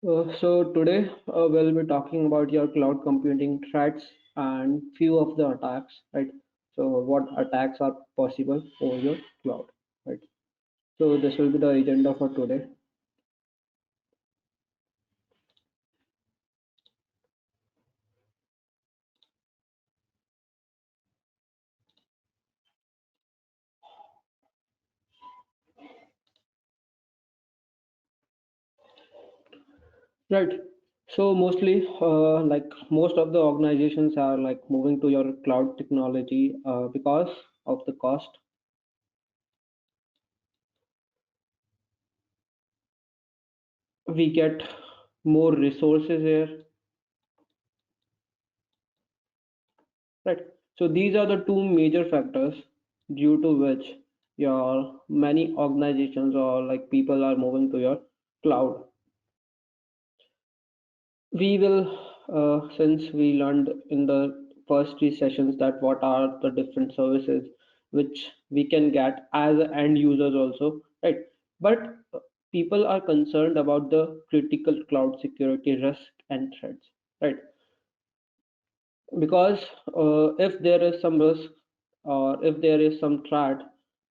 So today we'll be talking about your cloud computing threats and few of the attacks, right? So what attacks are possible over your cloud, right? So this will be the agenda for today. Right. So mostly, like most of the organizations are like moving to your cloud technology because of the cost. We get more resources here, right? So these are the two major factors due to which your many organizations or like people are moving to your cloud. We will, since we learned in the first three sessions that what are the different services which we can get as end users also, right? But people are concerned about the critical cloud security risk and threats, right? Because if there is some risk or if there is some threat,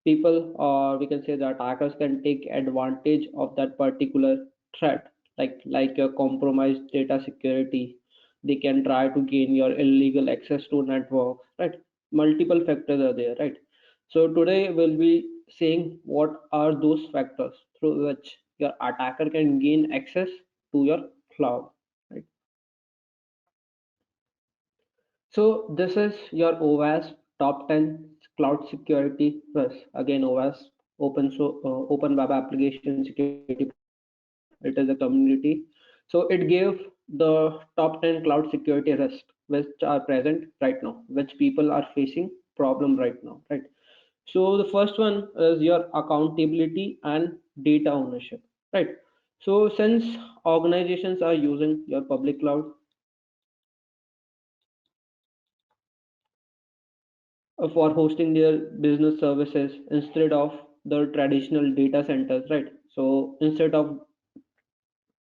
people or we can say the attackers can take advantage of that particular threat, like your compromised data security. They can try to gain your illegal access to network, right? Multiple factors are there, right? So today we'll be saying what are those factors through which your attacker can gain access to your cloud, right? So this is your OWASP top 10 cloud security plus again OWASP open web application security provider. It is a community. So it gave the top 10 cloud security risks which are present right now, which people are facing problem right now, right? So the first one is your accountability and data ownership, right? So since organizations are using your public cloud for hosting their business services instead of the traditional data centers, right? So instead of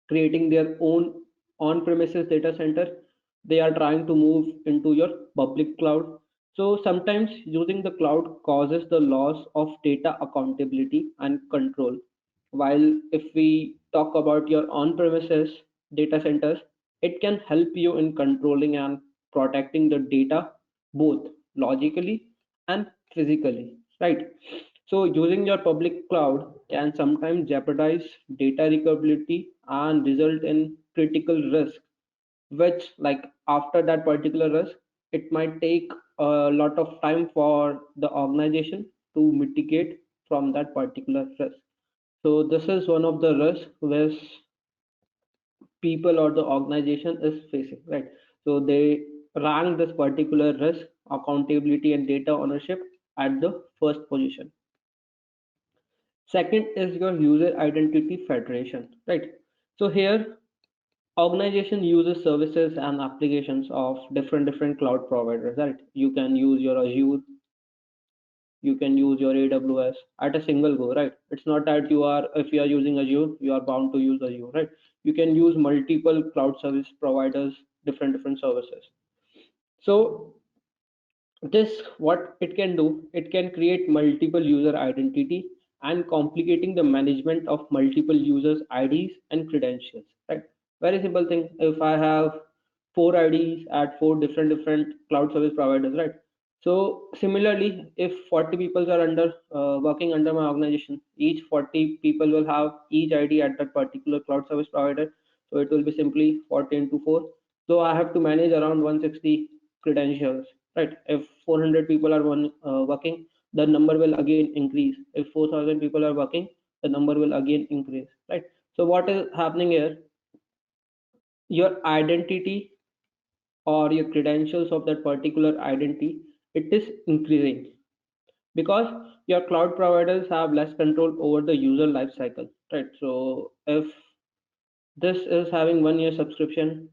creating their own on-premises data center, they are trying to move into your public cloud. So sometimes using the cloud causes the loss of data accountability and control. While if we talk about your on-premises data centers, it can help you in controlling and protecting the data both logically and physically, right? So using your public cloud can sometimes jeopardize data recoverability and result in critical risk, which like after that particular risk, it might take a lot of time for the organization to mitigate from that particular risk. So this is one of the risks which people or the organization is facing, right? So they rank this particular risk, accountability and data ownership at the first position. Second is your user identity federation, right? So here organization uses services and applications of different cloud providers, right? You can use your Azure, you can use your AWS at a single go, right? It's not that you are, if you are using Azure, you are bound to use Azure, right? You can use multiple cloud service providers, different services. So this what it can do, it can create multiple user identity and complicating the management of multiple users IDs and credentials, right? Very simple thing, if I have four IDs at four different cloud service providers, right? So similarly, if 40 people are under working under my organization, each 40 people will have each ID at that particular cloud service provider. So it will be simply 40 into 4. So I have to manage around 160 credentials, right? If 400 people are working, the number will again increase. If 4,000 people are working, the number will again increase, right? So what is happening here, your identity or your credentials of that particular identity, it is increasing because your cloud providers have less control over the user life cycle, right? So if this is having 1 year subscription,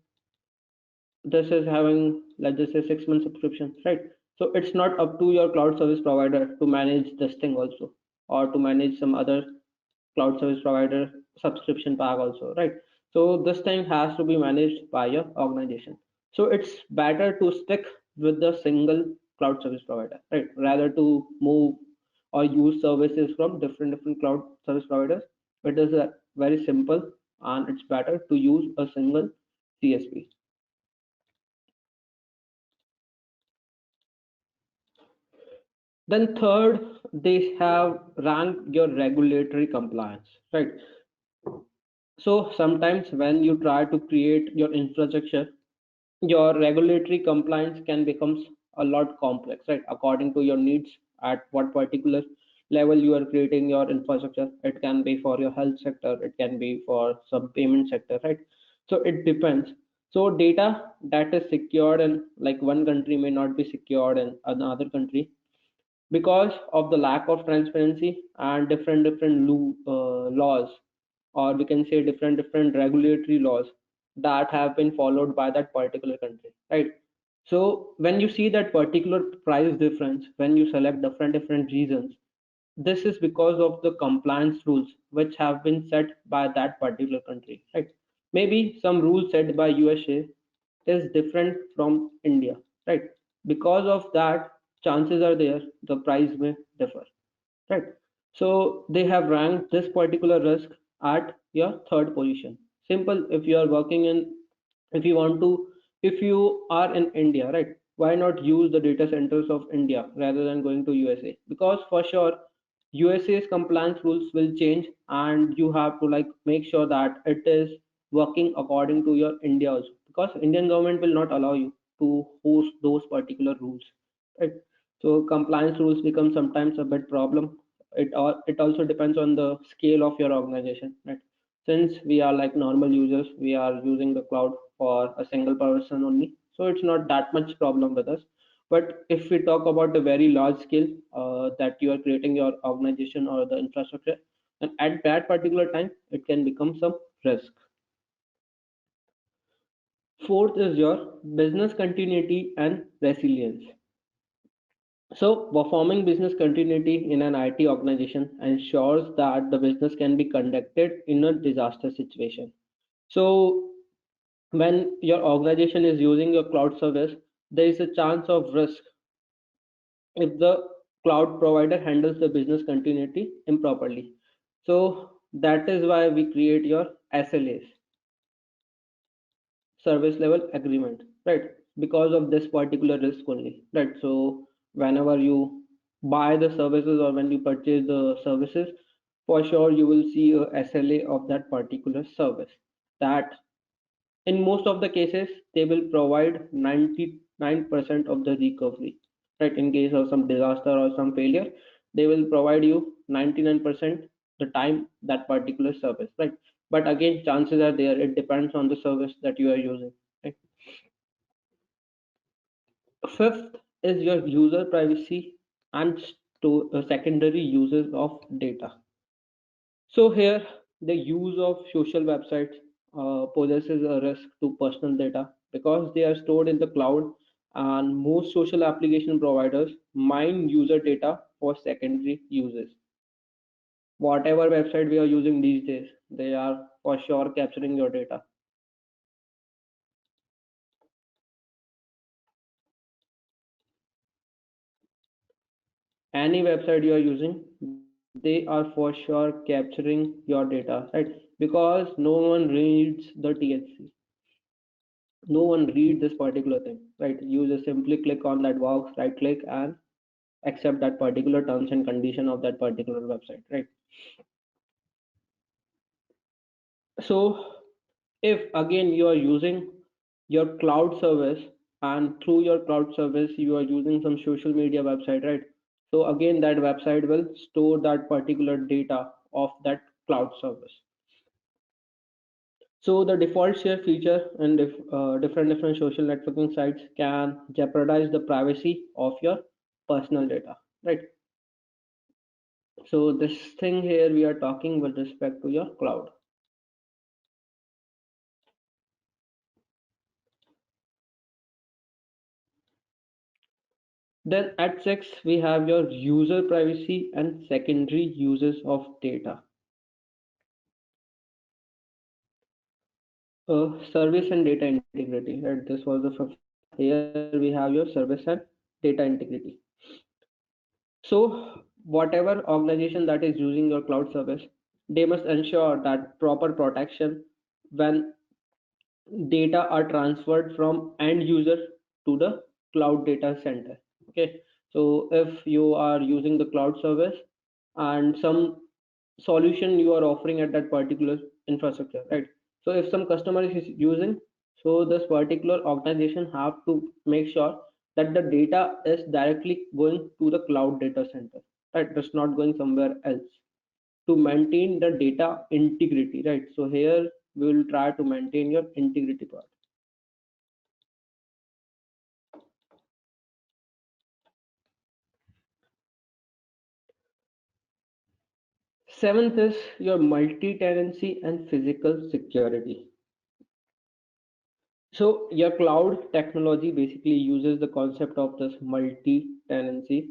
this is having, let's just say, 6 month subscription, right? So it's not up to your cloud service provider to manage this thing also, or to manage some other cloud service provider subscription pack also, right? So this thing has to be managed by your organization. So it's better to stick with the single cloud service provider, right? Rather to move or use services from different cloud service providers. It is very simple and it's better to use a single CSP. Then third, they have ranked your regulatory compliance, right? So sometimes when you try to create your infrastructure, your regulatory compliance can becomes a lot complex, right? According to your needs, at what particular level you are creating your infrastructure. It can be for your health sector, it can be for some payment sector, right? So it depends. So data that is secured in like one country may not be secured in another country because of the lack of transparency and different laws, or we can say different regulatory laws that have been followed by that particular country, right? So when you see that particular price difference, when you select different regions, this is because of the compliance rules which have been set by that particular country, right? Maybe some rules set by USA is different from India, right? Because of that, chances are there the price may differ, right? So they have ranked this particular risk at your third position. Simple. If you are working in, if you want to, if you are in India, right? Why not use the data centers of India rather than going to USA? Because for sure, USA's compliance rules will change, and you have to like make sure that it is working according to your India also. Because Indian government will not allow you to host those particular rules, right? So compliance rules become sometimes a bit problem. It also depends on the scale of your organization, right? Since we are like normal users, we are using the cloud for a single person only, so it's not that much problem with us. But if we talk about the very large scale that you are creating your organization or the infrastructure, and at that particular time, it can become some risk. Fourth is your business continuity and resilience. So, performing business continuity in an IT organization ensures that the business can be conducted in a disaster situation. So, when your organization is using your cloud service, there is a chance of risk if the cloud provider handles the business continuity improperly. So, that is why we create your SLAs, service level agreement, right? Because of this particular risk only, right? So whenever you buy the services or when you purchase the services, for sure you will see a SLA of that particular service, that in most of the cases they will provide 99% of the recovery, right? In case of some disaster or some failure, they will provide you 99% the time that particular service, right? But again, chances are there, it depends on the service that you are using, right? Fifth is your user privacy and secondary uses of data. So here, the use of social websites possesses a risk to personal data because they are stored in the cloud, and most social application providers mine user data for secondary uses. Whatever website we are using these days, they are for sure capturing your data. Any website you are using, they are for sure capturing your data, right? Because no one reads the THC, no one read this particular thing, right? You just simply click on that box, right click, and accept that particular terms and condition of that particular website, right? So if again you are using your cloud service, and through your cloud service you are using some social media website, right? So again that website will store that particular data of that cloud service. So the default share feature and if different social networking sites can jeopardize the privacy of your personal data, right? So this thing here we are talking with respect to your cloud. Then at six, we have your user privacy and secondary uses of data. Service and data integrity, right? This was the fifth one. Here we have your service and data integrity. So whatever organization that is using your cloud service, they must ensure that proper protection when data are transferred from end user to the cloud data center. Okay, so if you are using the cloud service and some solution you are offering at that particular infrastructure, right? So if some customer is using, so this particular organization have to make sure that the data is directly going to the cloud data center, right? It's not going somewhere else, to maintain the data integrity, right? So here we will try to maintain your integrity part. Seventh is your multi-tenancy and physical security. So your cloud technology basically uses the concept of this multi-tenancy,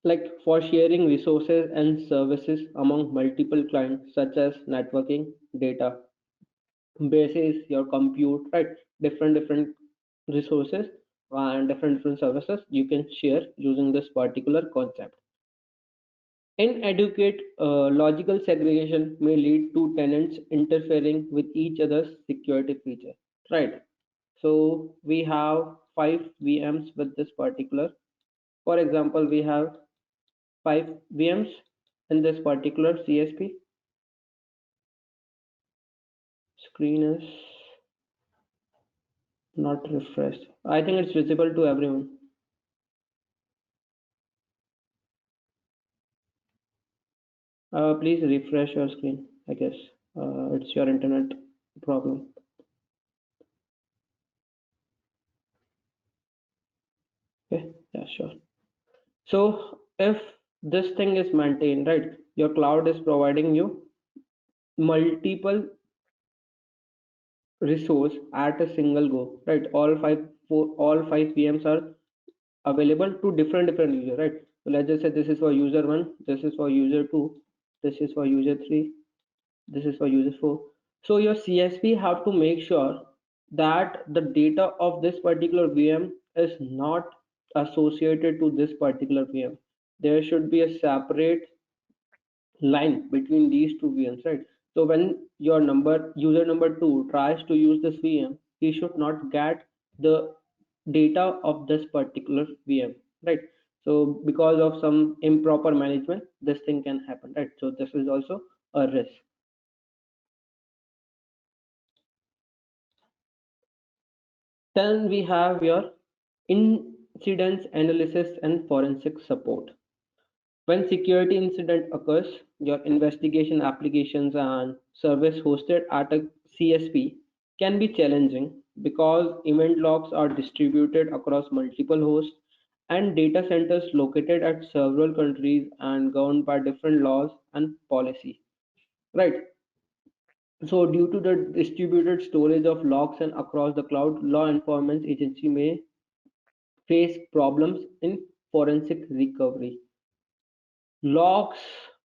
like for sharing resources and services among multiple clients, such as networking, data, bases, your compute, right? Different resources and different services you can share using this particular concept. Inadequate logical segregation may lead to tenants interfering with each other's security feature. Right. So we have five VMs with this particular. For example, we have five VMs in this particular CSP. Screen is not refreshed. I think it's visible to everyone. Please refresh your screen. I guess it's your internet problem. Okay. Yeah, sure. So if this thing is maintained, right, your cloud is providing you multiple resource at a single go, right? All five VMs are available to different users, right? So let's just say this is for user one, this is for user two, this is for user three, this is for user four. So your CSP have to make sure that the data of this particular VM is not associated to this particular VM. There should be a separate line between these two VMs, right? So when your user number two tries to use this VM, he should not get the data of this particular VM, right? So because of some improper management, this thing can happen, right? So this is also a risk. Then we have your incidents analysis and forensic support. When security incident occurs, your investigation applications and service hosted at a CSP can be challenging because event logs are distributed across multiple hosts and data centers located at several countries and governed by different laws and policy. Right. So due to the distributed storage of logs and across the cloud, law enforcement agency may face problems in forensic recovery. Logs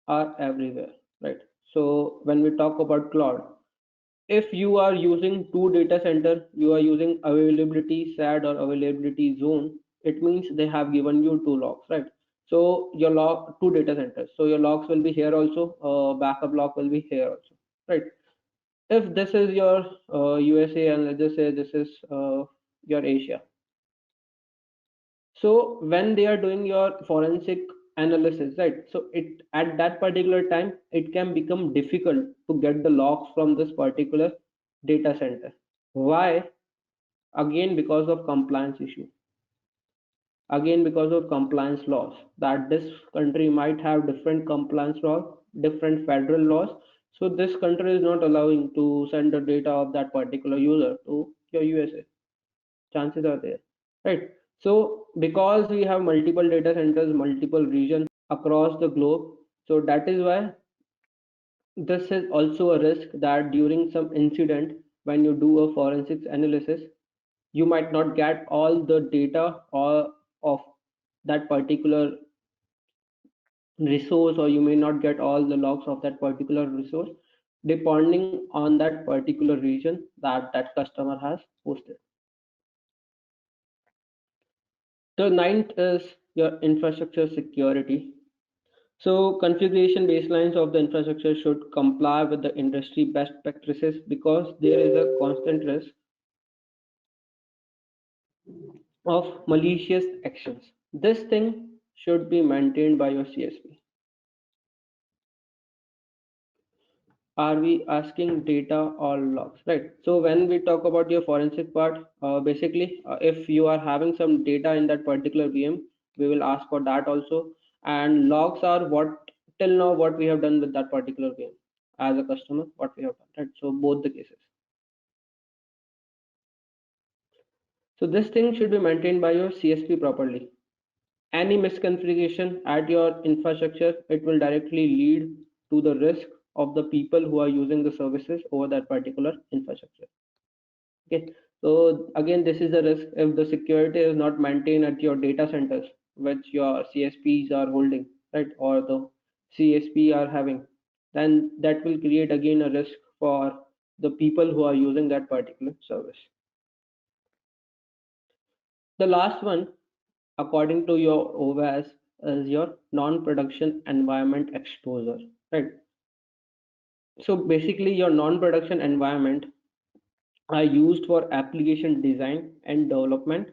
are everywhere, right? So when we talk about cloud, if you are using two data center, you are using availability SAD or availability zone, it means they have given you two logs, right? So your log, two data centers, so your logs will be here also, backup log will be here also, right? If this is your USA and let's just say this is your Asia, so when they are doing your forensic analysis, right, so it at that particular time it can become difficult to get the logs from this particular data center. Why? Again, because of compliance issue, again because of compliance laws, that this country might have different compliance laws, different federal laws. So this country is not allowing to send the data of that particular user to your USA. Chances are there, right? So because we have multiple data centers, multiple regions across the globe, so that is why this is also a risk that during some incident, when you do a forensics analysis, you might not get all the data or of that particular resource, or you may not get all the logs of that particular resource. depending on that particular region that that customer has hosted. The ninth is your infrastructure security. So configuration baselines of the infrastructure should comply with the industry best practices because there is a constant risk of malicious actions. This thing should be maintained by your CSP. Are we asking data or logs, right? So when we talk about your forensic part, basically, if you are having some data in that particular VM, we will ask for that also. And logs are what till now what we have done with that particular VM as a customer, what we have done, right? So both the cases. So this thing should be maintained by your CSP properly. Any misconfiguration at your infrastructure, it will directly lead to the risk of the people who are using the services over that particular infrastructure. Okay, so again, this is a risk if the security is not maintained at your data centers, which your CSPs are holding, right, or the CSP are having, then that will create again a risk for the people who are using that particular service. The last one, according to your OWASP, is your non-production environment exposure, right? So basically, your non-production environment are used for application design and development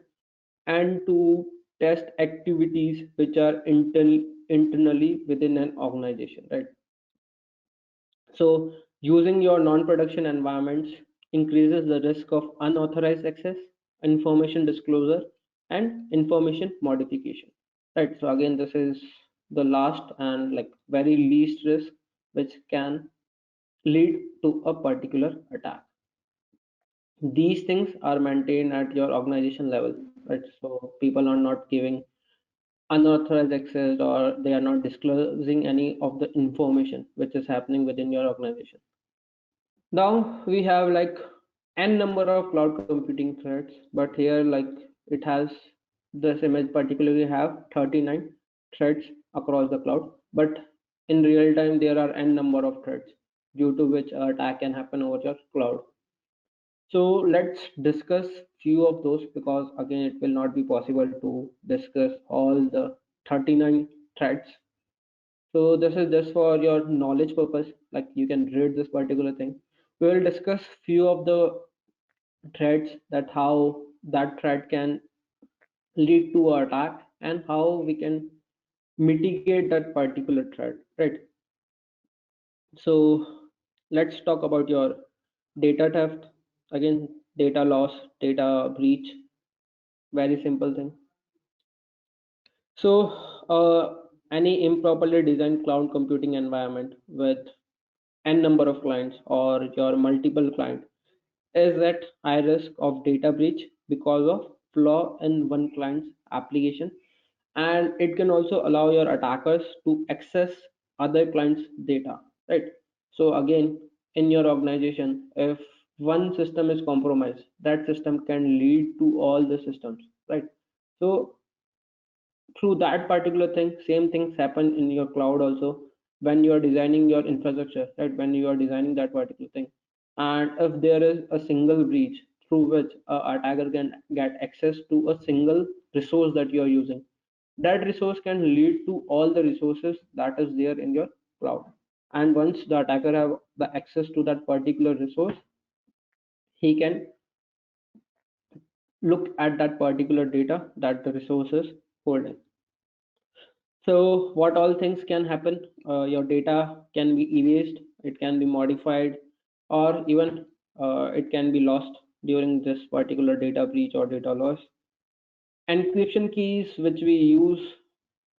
and to test activities which are internally within an organization, right? So using your non-production environments increases the risk of unauthorized access, information disclosure, and information modification, right? So again, this is the last and like very least risk which can lead to a particular attack. These things are maintained at your organization level, right? So people are not giving unauthorized access or they are not disclosing any of the information which is happening within your organization. Now we have like n number of cloud computing threads, but here like it has this image particularly have 39 threads across the cloud, but in real time there are n number of threads due to which attack can happen over your cloud. So let's discuss few of those because again it will not be possible to discuss all the 39 threads. So this is just for your knowledge purpose, like you can read this particular thing. We will discuss few of the threads that how that thread can lead to an attack and how we can mitigate that particular threat, right? So let's talk about your data theft. Again, data loss, data breach, very simple thing. So any improperly designed cloud computing environment with n number of clients or your multiple clients is at high risk of data breach because of flaw in one client's application, and it can also allow your attackers to access other clients data, right? So again, in your organization, if one system is compromised, that system can lead to all the systems, right? So through that particular thing, same things happen in your cloud also when you are designing your infrastructure, right? When you are designing that particular thing, and if there is a single breach through which a attacker can get access to a single resource that you are using, that resource can lead to all the resources that is there in your cloud. And once the attacker have the access to that particular resource, he can look at that particular data that the resource is holding. So what all things can happen? Your data can be erased, it can be modified, or even it can be lost during this particular data breach or data loss. Encryption keys which we use,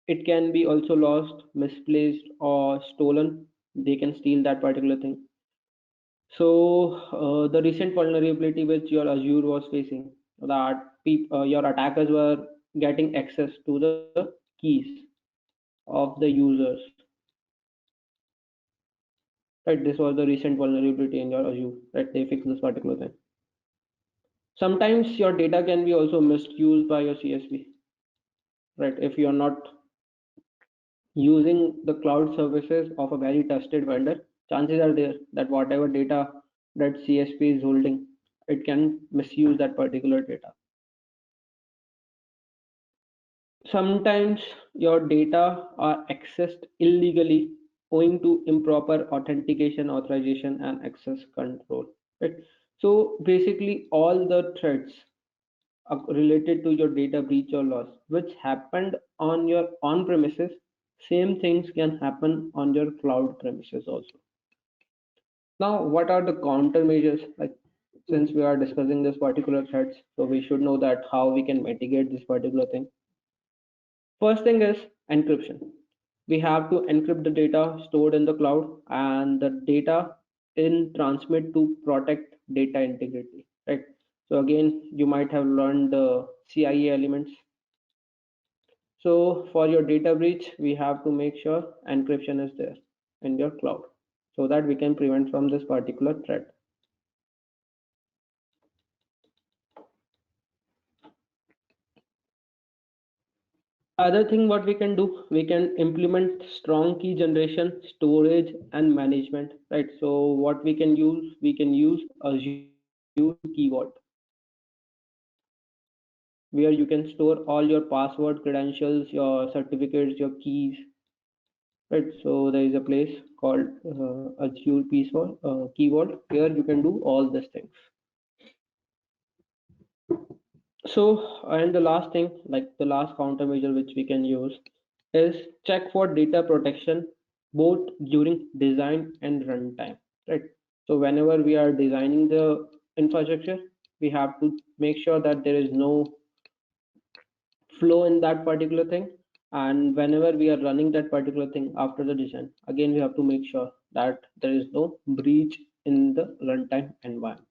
it can be also lost, misplaced, or stolen. They can steal that particular thing. So the recent vulnerability which your Azure was facing, that your attackers were getting access to the keys of the users, right? This was the recent vulnerability in your Azure, right? They fixed this particular thing. Sometimes your data can be also misused by your CSP, right? If you are not using the cloud services of a very trusted vendor, chances are there that whatever data that CSP is holding, it can misuse that particular data. Sometimes your data are accessed illegally owing to improper authentication, authorization, and access control. Right? So basically, all the threats related to your data breach or loss, which happened on your on premises, same things can happen on your cloud premises also. Now, what are the countermeasures? Like, since we are discussing this particular threats, so we should know that how we can mitigate this particular thing. First thing is encryption. We have to encrypt the data stored in the cloud and the data in transmit to protect data integrity. Right. So again, you might have learned the CIA elements. So for your data breach, we have to make sure encryption is there in your cloud so that we can prevent from this particular threat. Other thing what we can do, we can implement strong key generation, storage and management, right? So what we can use Azure Key Vault, where you can store all your password, credentials, your certificates, your keys, right? So there is a place called Azure Key Vault where you can do all these things. So, and the last thing, like the last countermeasure which we can use is check for data protection both during design and runtime, right? So whenever we are designing the infrastructure, we have to make sure that there is no flow in that particular thing. And whenever we are running that particular thing after the design, again, we have to make sure that there is no breach in the runtime environment.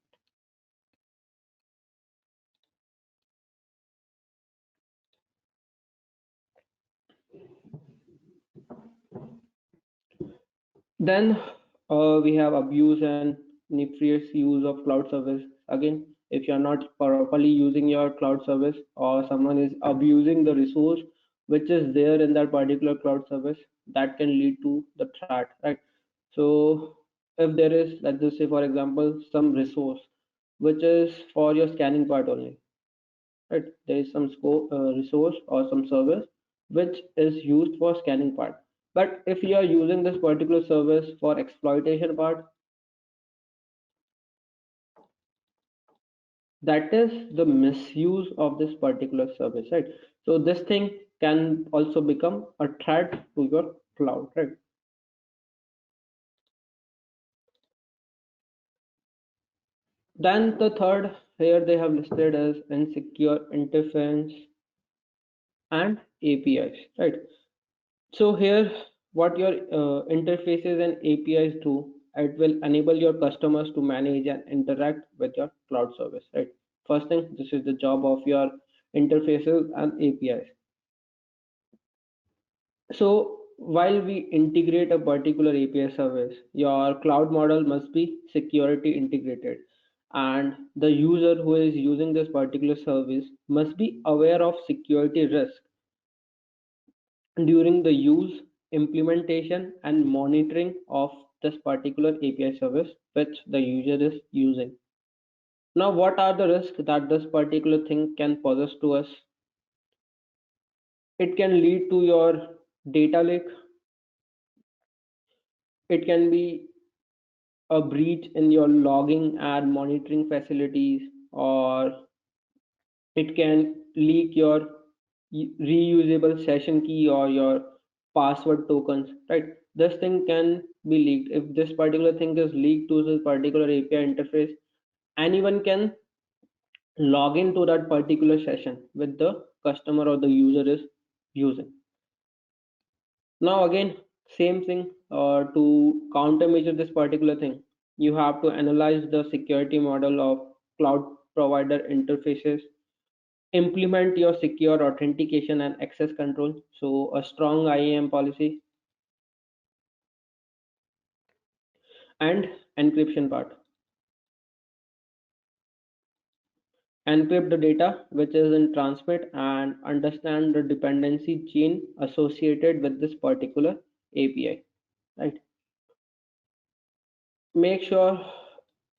Then we have abuse and nefarious use of cloud service. Again, if you are not properly using your cloud service or someone is abusing the resource which is there in that particular cloud service, that can lead to the threat, right? So if there is, let's just say for example, some resource which is for your scanning part only, right? There is some resource or some service which is used for scanning part. But if you are using this particular service for exploitation part, that is the misuse of this particular service, right? So this thing can also become a threat to your cloud, right? Then the third here they have listed as insecure interference and APIs, right? So here, what your interfaces and APIs do, it will enable your customers to manage and interact with your cloud service, right? First thing, this is the job of your interfaces and APIs. So while we integrate a particular API service, your cloud model must be security integrated. And the user who is using this particular service must be aware of security risk during the use, implementation, and monitoring of this particular API service which the user is using. Now, what are the risks that this particular thing can possess to us? It can lead to your data leak. It can be a breach in your logging and monitoring facilities, or it can leak your reusable session key or your password tokens, right? This thing can be leaked. If this particular thing is leaked to this particular API interface, anyone can log into that particular session with the customer or the user is using. Now again, same thing, to countermeasure this particular thing, you have to analyze the security model of cloud provider interfaces, implement your secure authentication and access control. So a strong IAM policy and encryption part. Encrypt the data which is in transmit and understand the dependency chain associated with this particular API. Right. make sure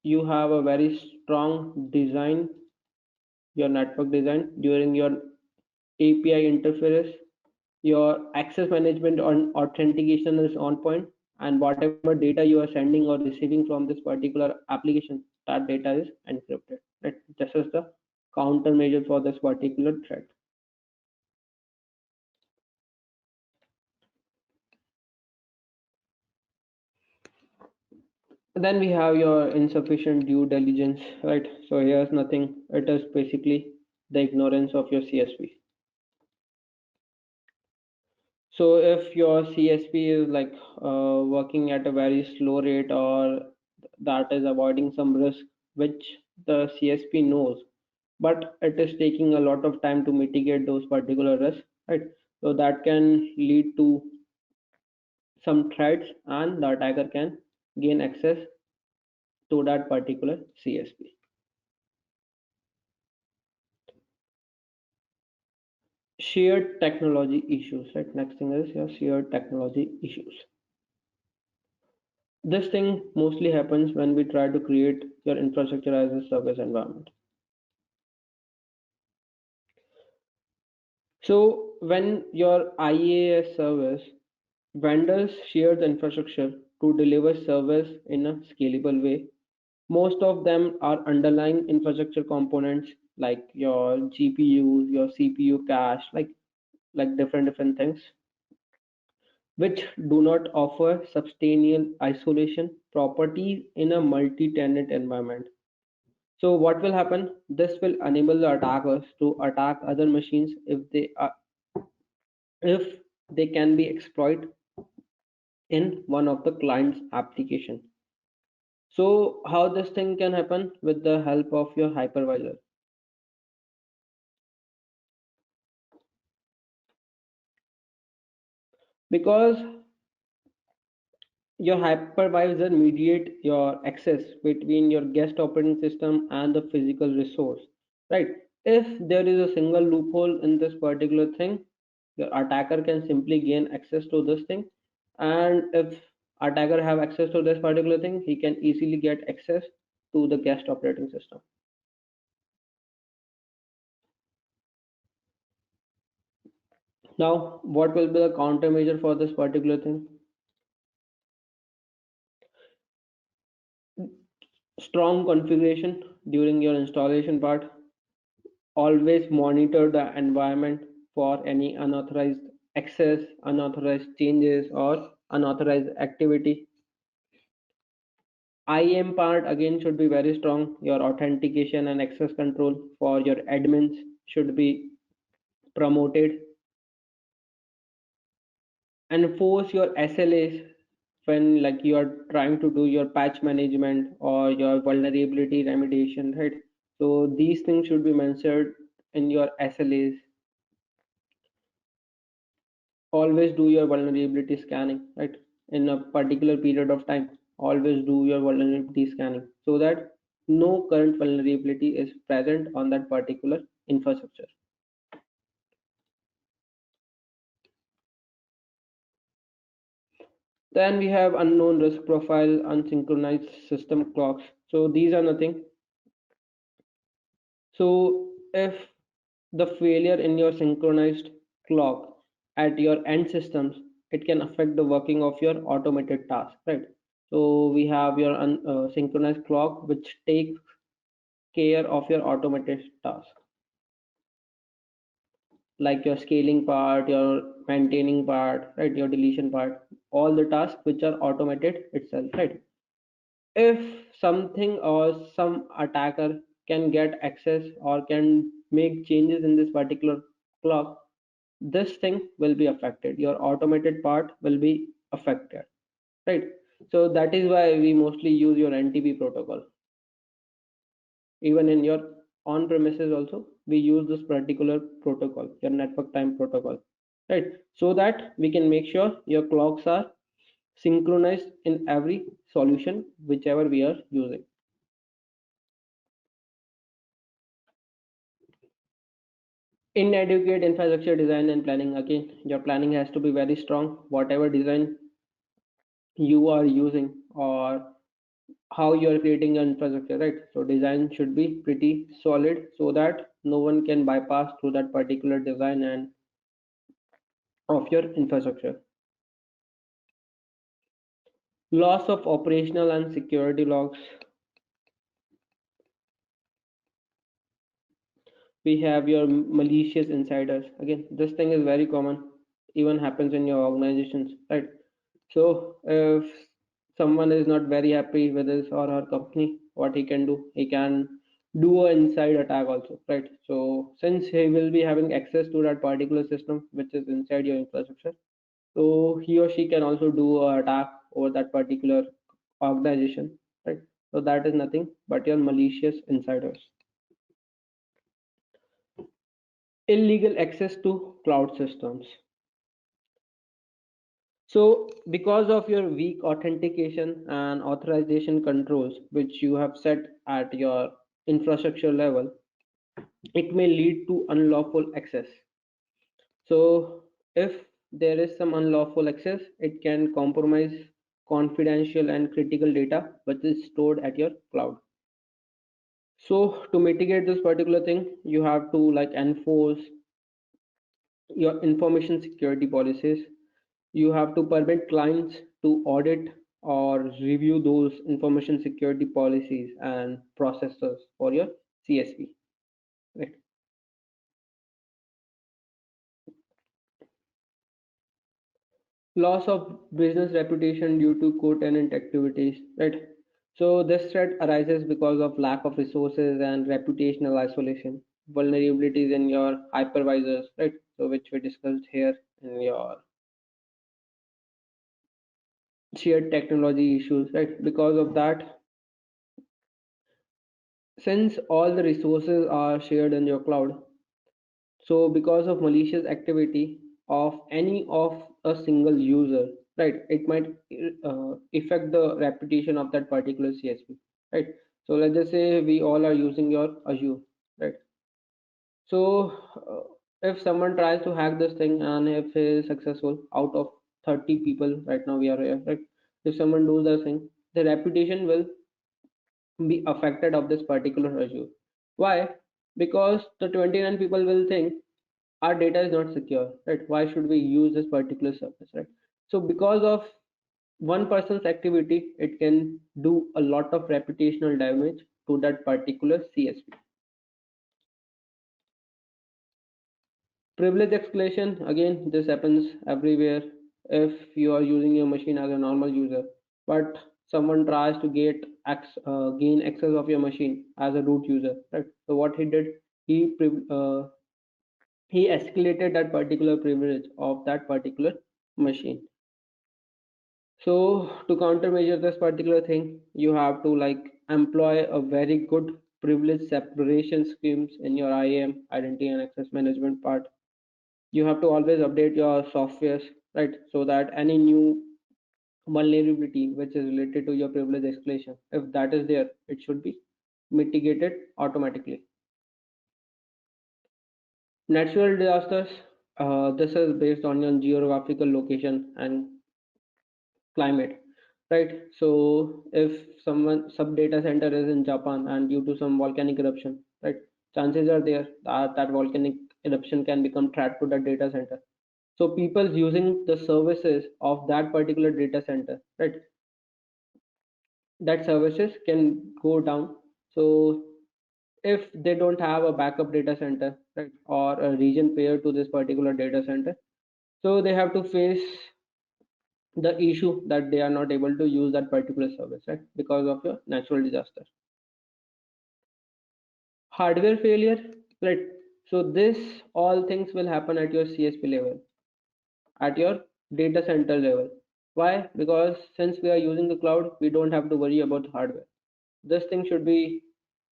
you have a very strong design, your network design during your API interface, your access management on authentication is on point, and whatever data you are sending or receiving from this particular application, that data is encrypted. Right? This is the countermeasure for this particular threat. Then we have your insufficient due diligence, right? So here's nothing. It is basically the ignorance of your CSP. So if your CSP is like working at a very slow rate, or that is avoiding some risk which the CSP knows, but it is taking a lot of time to mitigate those particular risks, right? So that can lead to some threats, and the attacker can gain access to that particular CSP. Shared technology issues, right? Next thing is your shared technology issues. This thing mostly happens when we try to create your infrastructure as a service environment. So when your IaaS service, vendors share the infrastructure to deliver service in a scalable way. Most of them are underlying infrastructure components like your GPUs, your CPU cache, like different things, which do not offer substantial isolation properties in a multi-tenant environment. So what will happen? This will enable the attackers to attack other machines if they can be exploited in one of the client's application. So how this thing can happen? With the help of your hypervisor, because your hypervisor mediate your access between your guest operating system and the physical resource, right? If there is a single loophole in this particular thing, your attacker can simply gain access to this thing, and if attacker have access to this particular thing, he can easily get access to the guest operating system. Now what will be the countermeasure for this particular thing? Strong configuration during your installation part. Always monitor the environment for any unauthorized access, unauthorized changes, or unauthorized activity. IAM part again should be very strong. Your authentication and access control for your admins should be promoted. Enforce your SLAs when like you are trying to do your patch management or your vulnerability remediation, right? So these things should be mentioned in your SLAs. Always do your vulnerability scanning, right? In a particular period of time, always do your vulnerability scanning so that no current vulnerability is present on that particular infrastructure. Then we have unknown risk profile, unsynchronized system clocks. So these are nothing. So if the failure in your synchronized clock at your end systems, it can affect the working of your automated task, right? So we have your synchronized clock, which takes care of your automated task, like your scaling part, your maintaining part, right? Your deletion part, all the tasks which are automated itself, right? If something or some attacker can get access or can make changes in this particular clock, this thing will be affected, your automated part will be affected, right? So that is why we mostly use your NTP protocol. Even in your on premises also we use this particular protocol, your network time protocol, right? So that we can make sure your clocks are synchronized in every solution whichever we are using. Inadequate infrastructure design and planning. Again, your planning has to be very strong. Whatever design you are using, or how you are creating your infrastructure, right? So design should be pretty solid so that no one can bypass through that particular design and of your infrastructure. Loss of operational and security logs. We have your malicious insiders. Again, this thing is very common, even happens in your organizations, right? So if someone is not very happy with his or her company, what he can do, he can do an inside attack also, right? So since he will be having access to that particular system which is inside your infrastructure, so he or she can also do an attack over that particular organization, right? So that is nothing but your malicious insiders. Illegal access to cloud systems. So, because of your weak authentication and authorization controls, which you have set at your infrastructure level, it may lead to unlawful access. So, if there is some unlawful access, it can compromise confidential and critical data which is stored at your cloud. So, to mitigate this particular thing, you have to like enforce your information security policies. You have to permit clients to audit or review those information security policies and processes for your CSP. Right. Loss of business reputation due to co-tenant activities. Right. So this threat arises because of lack of resources and reputational isolation, vulnerabilities in your hypervisors. Right. So which we discussed here in your shared technology issues. Right. Because of that, since all the resources are shared in your cloud, so because of malicious activity of any of a single user, right, it might affect the reputation of that particular CSP, right? So let's just say we all are using your Azure, right? So if someone tries to hack this thing and if he is successful out of 30 people right now we are here, right? If someone does the thing, the reputation will be affected of this particular Azure. Why? Because the 29 people will think our data is not secure, right? Why should we use this particular service, right? So because of one person's activity, it can do a lot of reputational damage to that particular CSP. Privilege escalation, again, this happens everywhere. If you are using your machine as a normal user, but someone tries to gain access of your machine as a root user, right? So what he did, he escalated that particular privilege of that particular machine. So to countermeasure this particular thing, you have to like employ a very good privilege separation schemes in your IAM, identity and access management part. You have to always update your softwares, right? So that any new vulnerability which is related to your privilege escalation, if that is there, it should be mitigated automatically. Natural disasters, this is based on your geographical location and climate, right? So if someone sub data center is in Japan and due to some volcanic eruption, right, chances are there that that volcanic eruption can become threat to the data center. So people using the services of that particular data center, right, that services can go down. So if they don't have a backup data center, right, or a region pair to this particular data center, so they have to face the issue that they are not able to use that particular service, right, because of your natural disaster. Hardware failure, right? So this all things will happen at your CSP level, at your data center level. Why? Because since we are using the cloud, we don't have to worry about hardware. This thing should be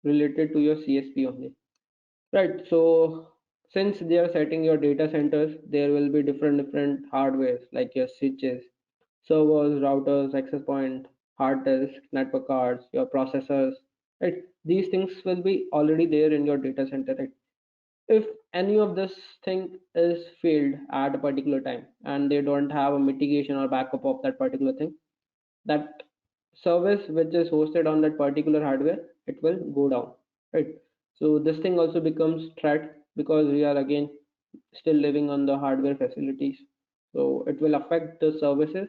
related to your CSP only, right? So since they are setting your data centers, there will be different hardwares like your switches, servers, routers, access point, hard disk, network cards, your processors, right? These things will be already there in your data center, right? If any of this thing is failed at a particular time and they don't have a mitigation or backup of that particular thing, that service which is hosted on that particular hardware, it will go down, right? So this thing also becomes threat because we are again still living on the hardware facilities, so it will affect the services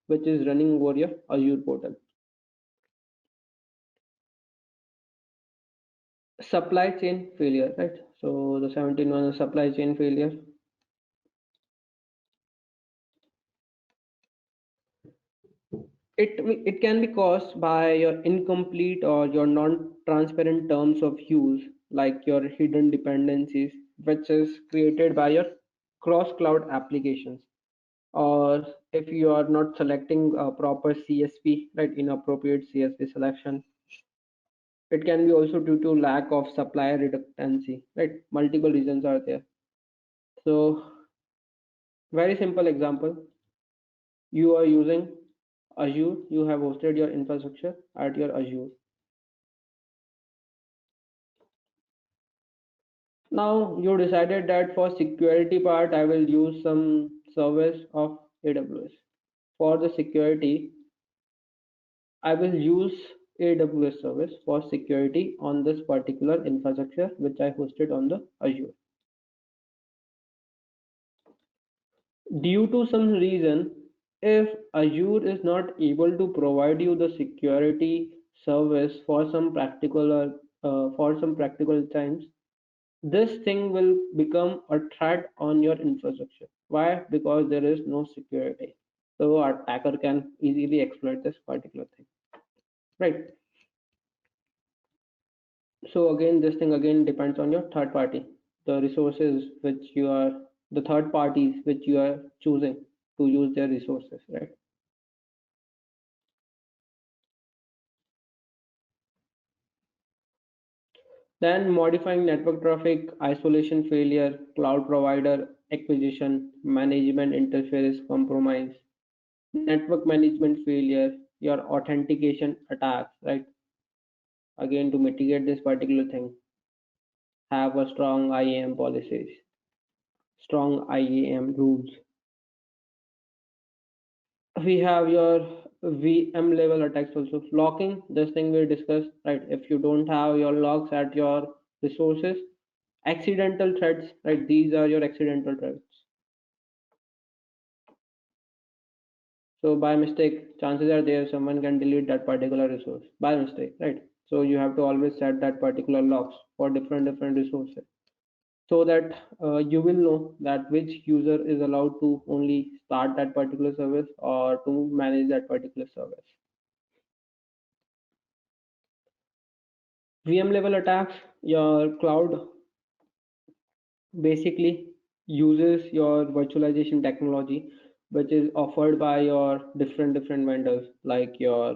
which is running over your Azure portal. Supply chain failure, right? So the 17 one is supply chain failure. It can be caused by your incomplete or your non-transparent terms of use, like your hidden dependencies, which is created by your cross-cloud applications, or if you are not selecting a proper CSP, right, inappropriate CSP selection. It can be also due to lack of supplier redundancy, right? Multiple reasons are there. So, very simple example: you are using Azure, you have hosted your infrastructure at your Azure. Now you decided that for security part, I will use some service of AWS. For the security, I will use AWS service for security on this particular infrastructure which I hosted on the Azure. Due to some reason, if Azure is not able to provide you the security service for some practical times, this thing will become a threat on your infrastructure. Why? Because there is no security. So attacker can easily exploit this particular thing. Right. So again, this thing again depends on your third party. The resources which you are the third parties which you are choosing to use their resources, right? Then modifying network traffic, isolation failure, cloud provider acquisition, management interface compromise, network management failure, your authentication attacks, right? Again, to mitigate this particular thing, have a strong IAM policies, strong IAM rules. We have your VM level attacks also. Locking, this thing we discussed, right? If you don't have your logs at your resources, accidental threats, right? These are your accidental threats. So by mistake, chances are there someone can delete that particular resource by mistake, right? So you have to always set that particular logs for different resources so that you will know that which user is allowed to only start that particular service or to manage that particular service. VM level attacks, your cloud basically uses your virtualization technology which is offered by your different vendors like your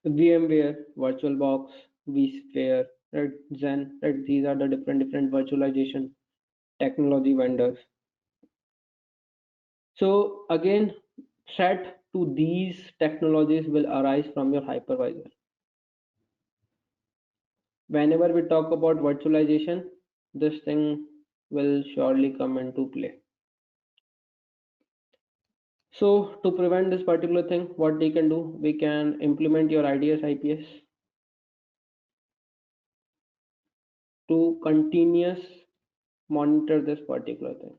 VMware, VirtualBox, vSphere, right, Zen, right? These are the different virtualization technology vendors. So again, threat to these technologies will arise from your hypervisor. Whenever we talk about virtualization, this thing will surely come into play. So to prevent this particular thing, what we can do, we can implement your IDS IPS to continuous monitor this particular thing.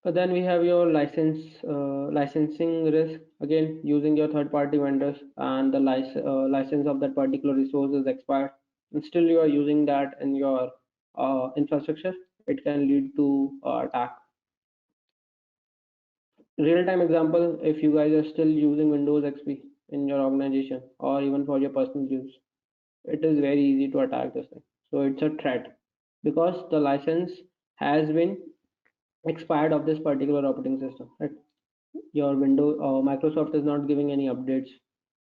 Then we have your licensing risk. Again, using your third-party vendors and the license of that particular resource is expired, and still you are using that in your infrastructure. It can lead to attack. Real-time example: if you guys are still using Windows XP in your organization or even for your personal use, it is very easy to attack this thing. So it's a threat because the license has been expired of this particular operating system, right? Your Windows or Microsoft is not giving any updates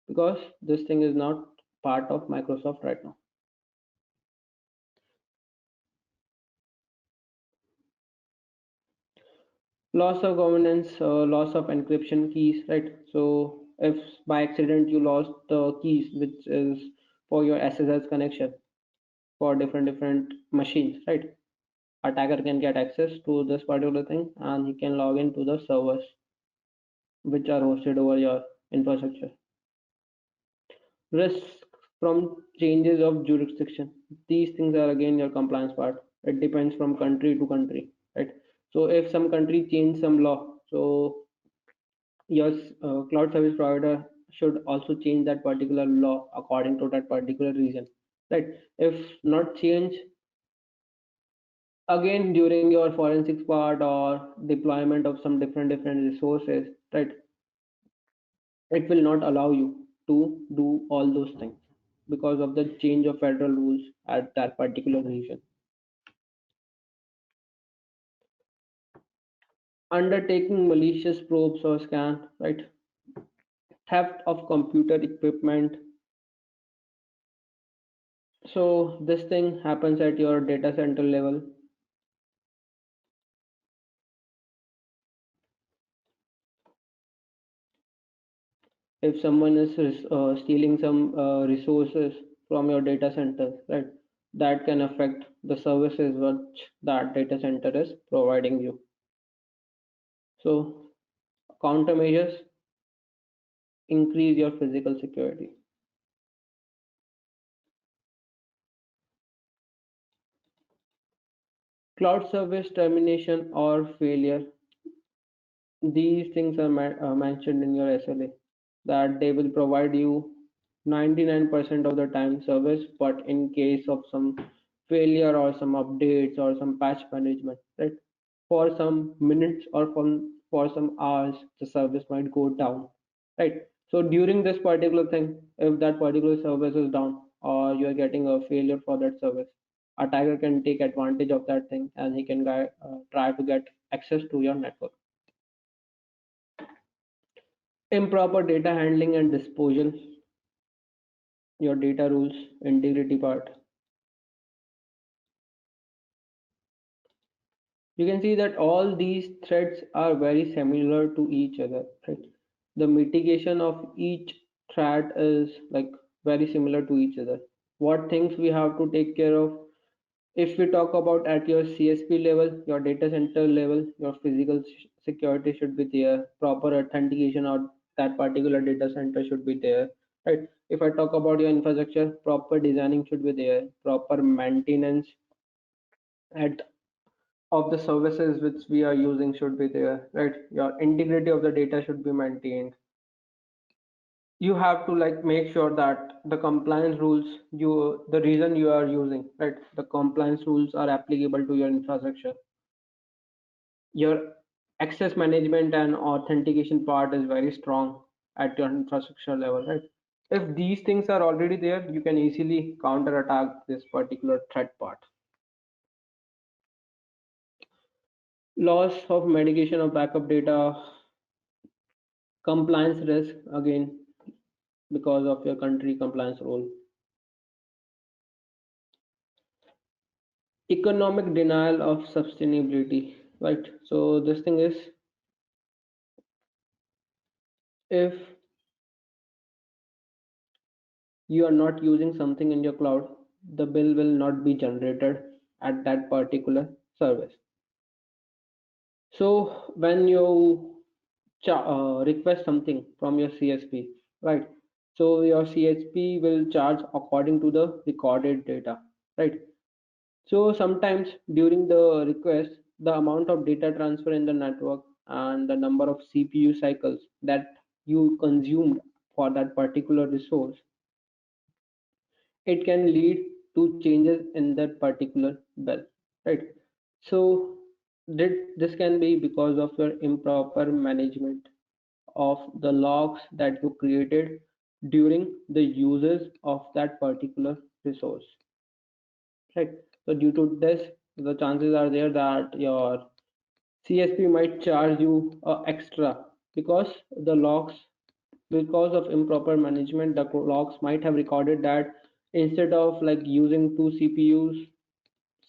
because this thing is not part of Microsoft right now. Loss of governance, loss of encryption keys, right? So if by accident you lost the keys which is for your SSH connection for different machines, right? attacker can get access to this particular thing and he can log into the servers which are hosted over your infrastructure. Risk from changes of jurisdiction. These things are again your compliance part. It depends from country to country, right? So if some country change some law, so your cloud service provider should also change that particular law according to that particular region, right? If not change, again during your forensics part or deployment of some different resources, right, it will not allow you to do all those things because of the change of federal rules at that particular region. Undertaking malicious probes or scan, right? Theft of computer equipment. So this thing happens at your data center level. If someone is stealing some resources from your data center, right, that can affect the services which that data center is providing you. So countermeasures increase your physical security. Cloud service termination or failure. These things are mentioned in your SLA that they will provide you 99% of the time service, but in case of some failure or some updates or some patch management, right? For some minutes or for some hours, the service might go down, right? So during this particular thing, if that particular service is down or you are getting a failure for that service, attacker can take advantage of that thing and he can try to get access to your network. Improper data handling and disposal, your data rules, integrity part. You can see that all these threats are very similar to each other, right? The mitigation of each threat is like very similar to each other. What things we have to take care of? If we talk about at your CSP level, your data center level, your physical security should be there, proper authentication of that particular data center should be there, right? If I talk about your infrastructure, proper designing should be there, proper maintenance at of the services which we are using should be there, right? Your integrity of the data should be maintained. You have to like make sure that the compliance rules the reason you are using, right, the compliance rules are applicable to your infrastructure. Your access management and authentication part is very strong at your infrastructure level, right? If these things are already there, you can easily counter attack this particular threat part. Loss of mitigation of backup data, compliance risk again because of your country compliance rule. Economic denial of sustainability, right? So this thing is, if you are not using something in your cloud, the bill will not be generated at that particular service. So when you request something from your CSP, right? So your CSP will charge according to the recorded data, right? So sometimes during the request, the amount of data transfer in the network and the number of CPU cycles that you consumed for that particular resource, it can lead to changes in that particular bill, right? So this can be because of your improper management of the logs that you created during the uses of that particular resource, right? So due to this, the chances are there that your CSP might charge you extra because the logs, because of improper management, the logs might have recorded that instead of like using 2 CPUs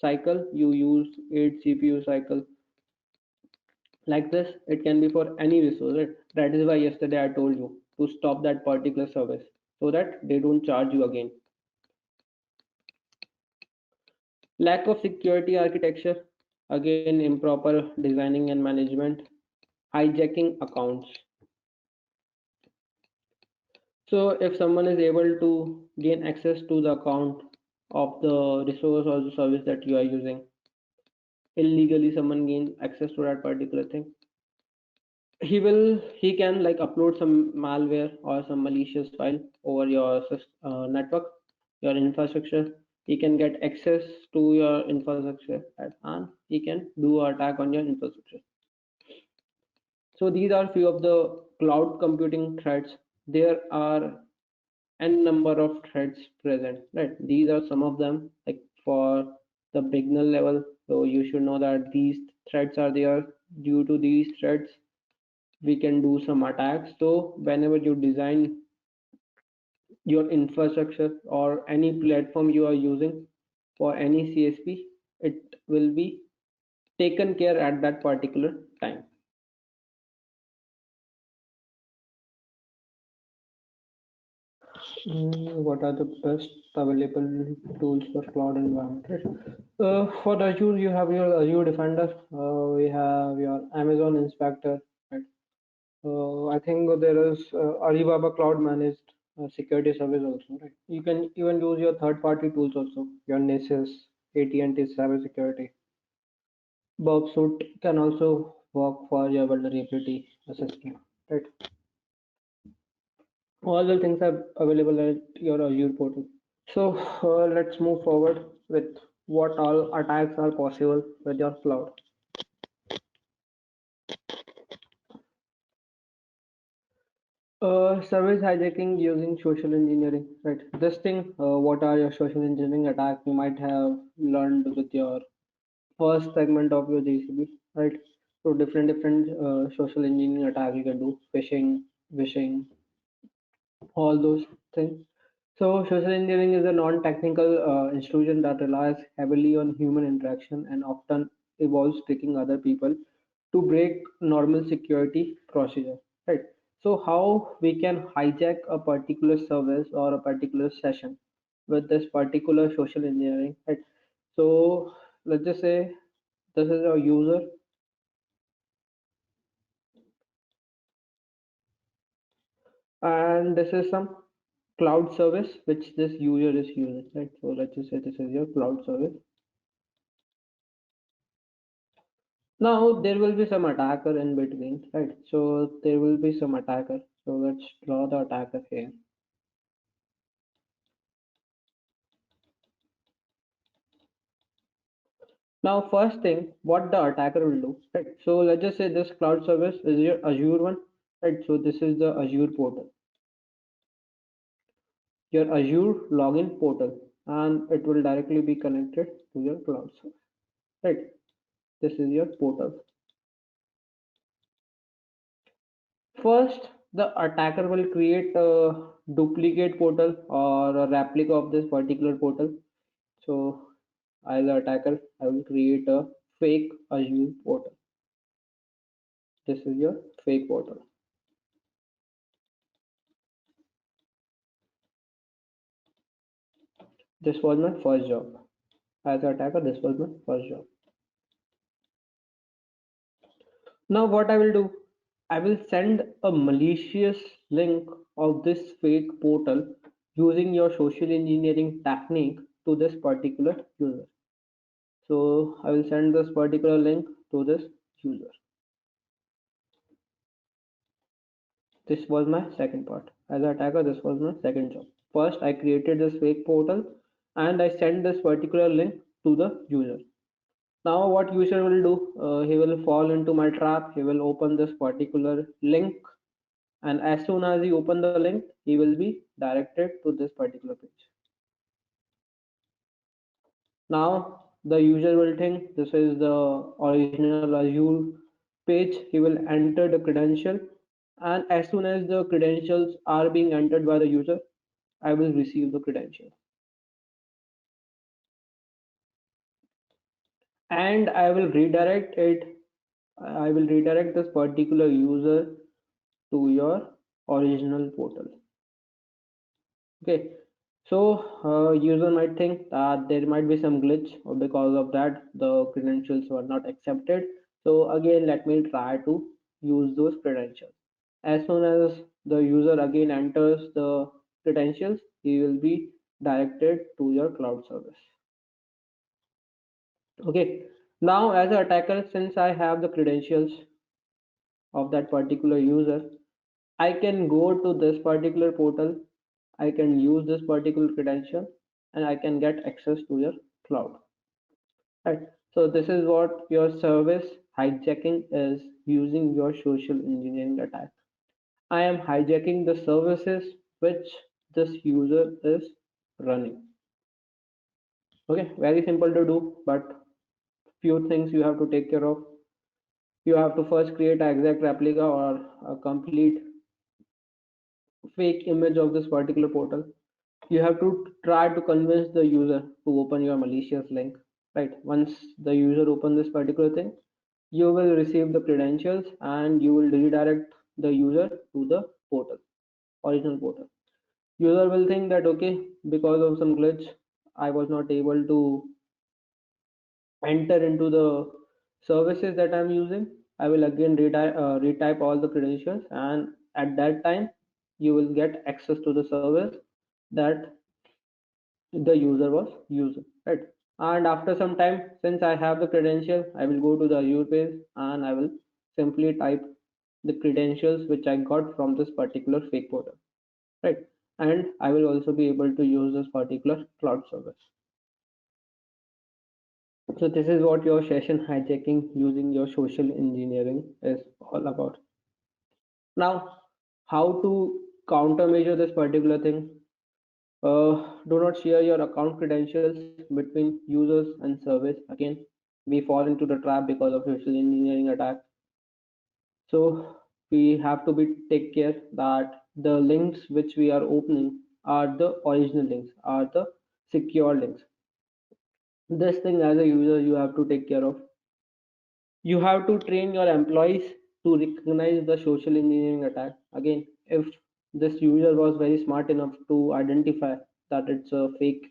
cycle, you use 8 CPU cycle. Like this, it can be for any resource, right? That is why yesterday I told you to stop that particular service so that they don't charge you again. Lack of security architecture. Again, improper designing and management, hijacking accounts. So if someone is able to gain access to the account of the resource or the service that you are using, illegally someone gain access to that particular thing, he can like upload some malware or some malicious file over your network, your infrastructure. He can get access to your infrastructure and he can do an attack on your infrastructure. So these are few of the cloud computing threats. There are n number of threats present, right? These are some of them, like for the beginner level. So you should know that these threats are there. Due to these threats we can do some attacks. So whenever you design your infrastructure or any platform you are using for any CSP, it will be taken care at that particular time. What are the best available tools for cloud environment? Right? For Azure, you have your Azure Defender. We have your Amazon Inspector. Right? I think there is Alibaba Cloud Managed Security Service also. Right? You can even use your third-party tools also. Your Nessus, AT&T Cybersecurity. Bob Suit can also work for your vulnerability assessment. Right? All the things are available at your Azure portal. So let's move forward with what all attacks are possible with your cloud. Service hijacking using social engineering, right? This thing, what are your social engineering attacks you might have learned with your first segment of your JCP, right? So different social engineering attacks you can do, phishing, wishing, all those things. So social engineering is a non-technical institution that relies heavily on human interaction and often involves tricking other people to break normal security procedure, right? So how we can hijack a particular service or a particular session with this particular social engineering, right? So let's just say this is a user and this is some cloud service which this user is using, right? So let's just say this is your cloud service. Now there will be some attacker in between, right? So there will be some attacker. So let's draw the attacker here. Now first thing, what the attacker will do, right? So let's just say this cloud service is your Azure one, right? So this is the Azure portal, your Azure login portal, and it will directly be connected to your cloud service, right? This is your portal. First, the attacker will create a duplicate portal or a replica of this particular portal. So as an attacker, I will create a fake Azure portal. This is your fake portal. This was my first job. As an attacker, this was my first job. Now what I will do, I will send a malicious link of this fake portal using your social engineering technique to this particular user. So I will send this particular link to this user. This was my second part. As an attacker, this was my second job. First, I created this fake portal and I sent this particular link to the user. Now, what user will do? He will fall into my trap. He will open this particular link, and as soon as he open the link, he will be directed to this particular page. Now, the user will think this is the original Azure page. He will enter the credential, and as soon as the credentials are being entered by the user, I will receive the credential and I will redirect this particular user to your original portal. Okay. So user might think that there might be some glitch, or because of that the credentials were not accepted. So again, let me try to use those credentials. As soon as the user again enters the credentials, he will be directed to your cloud service. Okay. Now as an attacker, since I have the credentials of that particular user, I can go to this particular portal, I can use this particular credential, and I can get access to your cloud. Right. So this is what your service hijacking is using your social engineering attack. I am hijacking the services which this user is running. Okay, very simple to do, but few things you have to take care of. You have to first create an exact replica or a complete fake image of this particular portal. You have to try to convince the user to open your malicious link. Right, once the user open this particular thing, you will receive the credentials and you will redirect the user to the portal, original portal. User will think that okay, because of some glitch I was not able to enter into the services that I'm using. I will again retype all the credentials, and at that time you will get access to the service that the user was using, right? And after some time, since I have the credential, I will go to the Azure page and I will simply type the credentials which I got from this particular fake portal, right? And I will also be able to use this particular cloud service. So this is what your session hijacking using your social engineering is all about. Now, how to countermeasure this particular thing? Do not share your account credentials between users and service. Again, we fall into the trap because of social engineering attack. So we have to be take care that the links which we are opening are the original links, are the secure links. This thing as a user you have to take care of. You have to train your employees to recognize the social engineering attack. Again, if this user was very smart enough to identify that it's a fake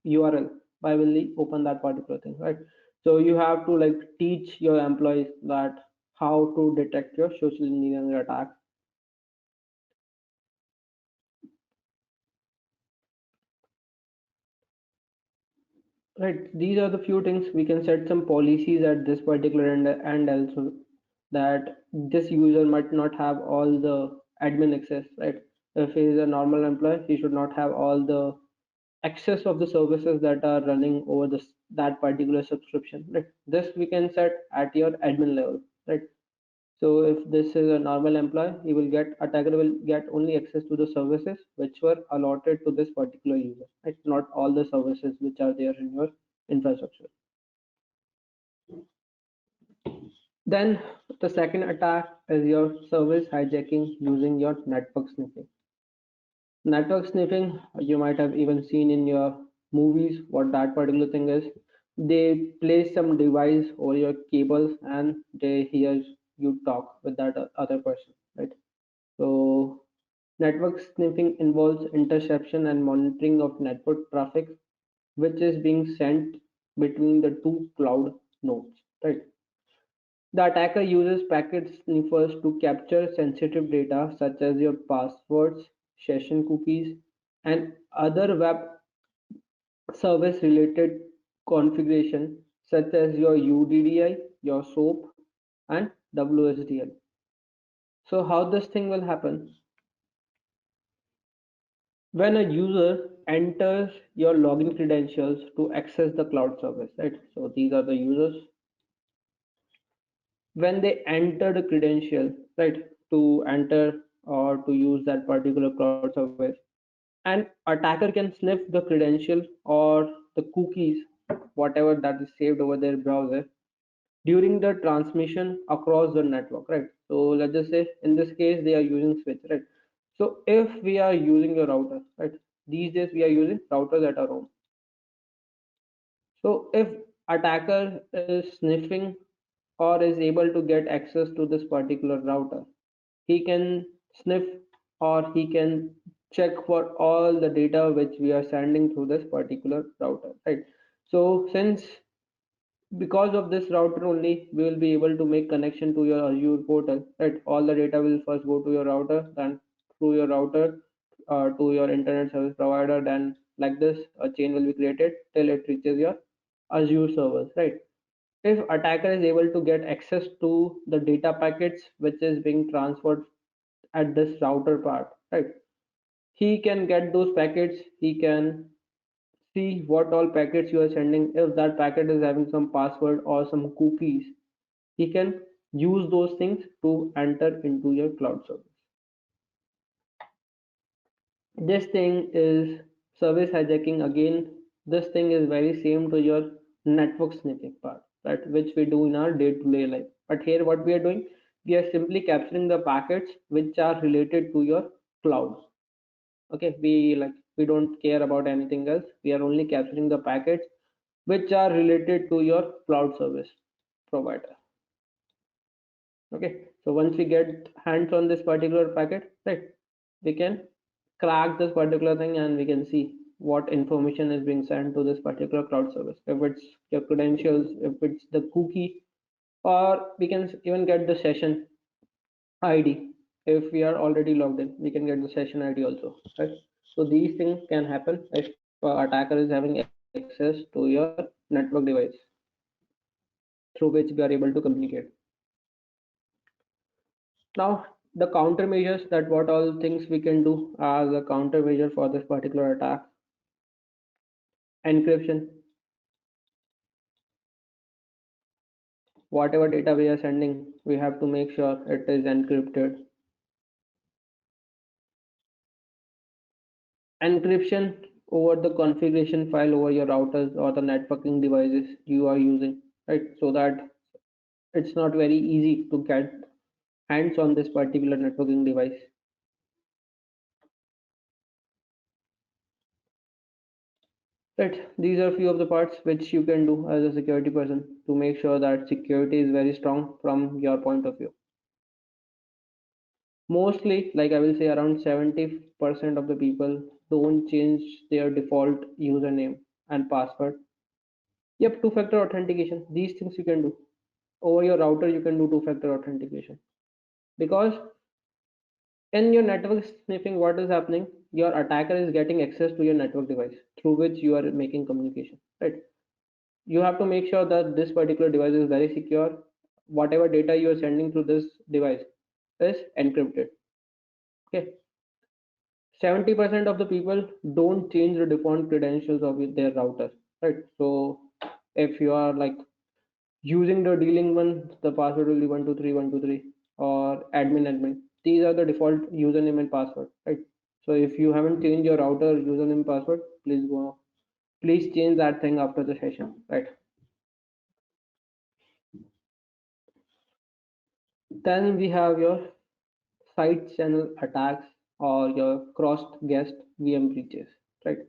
URL, why will he open that particular thing, right? So you have to like teach your employees that how to detect your social engineering attack. Right, these are the few things. We can set some policies at this particular end, and also that this user might not have all the admin access, right? If he is a normal employee, he should not have all the access of the services that are running over this that particular subscription, right? This we can set at your admin level, right? So if this is a normal employee, he will get attacker will get only access to the services which were allotted to this particular user. It's not all the services which are there in your infrastructure. Then the second attack is your service hijacking using your network sniffing. Network sniffing, you might have even seen in your movies what that particular thing is. They place some device over your cables and they hear you talk with that other person, right? So network sniffing involves interception and monitoring of network traffic which is being sent between the two cloud nodes, right? The attacker uses packet sniffers to capture sensitive data such as your passwords, session cookies, and other web service related configuration such as your UDDI, your SOAP, and WSDL. So how this thing will happen? When a user enters your login credentials to access the cloud service, right? So these are the users. When they enter the credential, right, to enter or to use that particular cloud service, an attacker can sniff the credential or the cookies, whatever that is saved over their browser during the transmission across the network, right? So let's just say in this case they are using switch, right? So if we are using a router, right, these days we are using routers at our home. So if attacker is sniffing or is able to get access to this particular router, he can sniff or he can check for all the data which we are sending through this particular router, right? So since because of this router only, we will be able to make connection to your Azure portal, right? All the data will first go to your router, then through your router to your internet service provider, then like this, a chain will be created till it reaches your Azure servers, right? If attacker is able to get access to the data packets which is being transferred at this router part, right? He can get those packets, he can see what all packets you are sending. If that packet is having some password or some cookies, he can use those things to enter into your cloud service. This thing is service hijacking. Again, this thing is very same to your network sniffing part, right? Which we do in our day-to-day life. But here, what we are doing, we are simply capturing the packets which are related to your cloud. Okay, we don't care about anything else. We are only capturing the packets which are related to your cloud service provider. Okay, so once we get hands on this particular packet, right, we can crack this particular thing and we can see what information is being sent to this particular cloud service, if it's your credentials, if it's the cookie, or we can even get the session id. If we are already logged in, we can get the session id also, right? So these things can happen if attacker is having access to your network device through which we are able to communicate. Now, the countermeasures, that what all things we can do as a countermeasure for this particular attack. Encryption, whatever data we are sending, we have to make sure it is encrypted. Encryption over the configuration file over your routers or the networking devices you are using, right? So that it's not very easy to get hands on this particular networking device. Right, these are few of the parts which you can do as a security person to make sure that security is very strong from your point of view. Mostly, like I will say, around 70% of the people don't change their default username and password. Yep, two-factor authentication. These things you can do. Over your router, you can do two-factor authentication. Because in your network sniffing, what is happening? Your attacker is getting access to your network device through which you are making communication. Right? You have to make sure that this particular device is very secure. Whatever data you are sending through this device is encrypted. Okay. 70% of the people don't change the default credentials of their router, right? So if you are like using the dealing one, the password will be 123 123 or admin. These are the default username and password, right? So if you haven't changed your router username password, please go, please change that thing after the session, right? Then we have your side channel attacks or your cross guest VM breaches, right?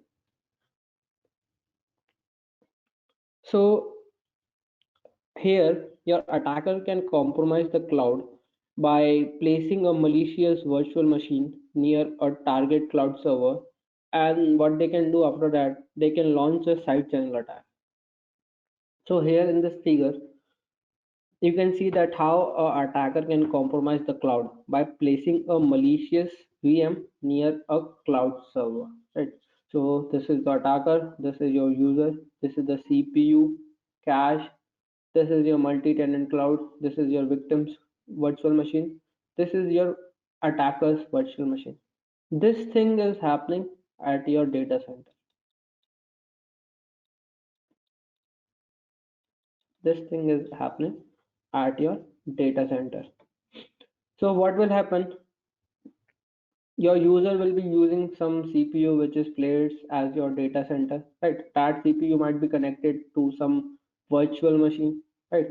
So here, your attacker can compromise the cloud by placing a malicious virtual machine near a target cloud server. And what they can do after that, they can launch a side channel attack. So here in this figure, you can see that how a attacker can compromise the cloud by placing a malicious VM near a cloud server. Right. So this is the attacker, this is your user, this is the CPU, cache, this is your multi-tenant cloud, this is your victim's virtual machine, this is your attacker's virtual machine. This thing is happening at your data center. This thing is happening at your data center. So what will happen? Your user will be using some CPU which is placed as your data center, right? That CPU might be connected to some virtual machine, right?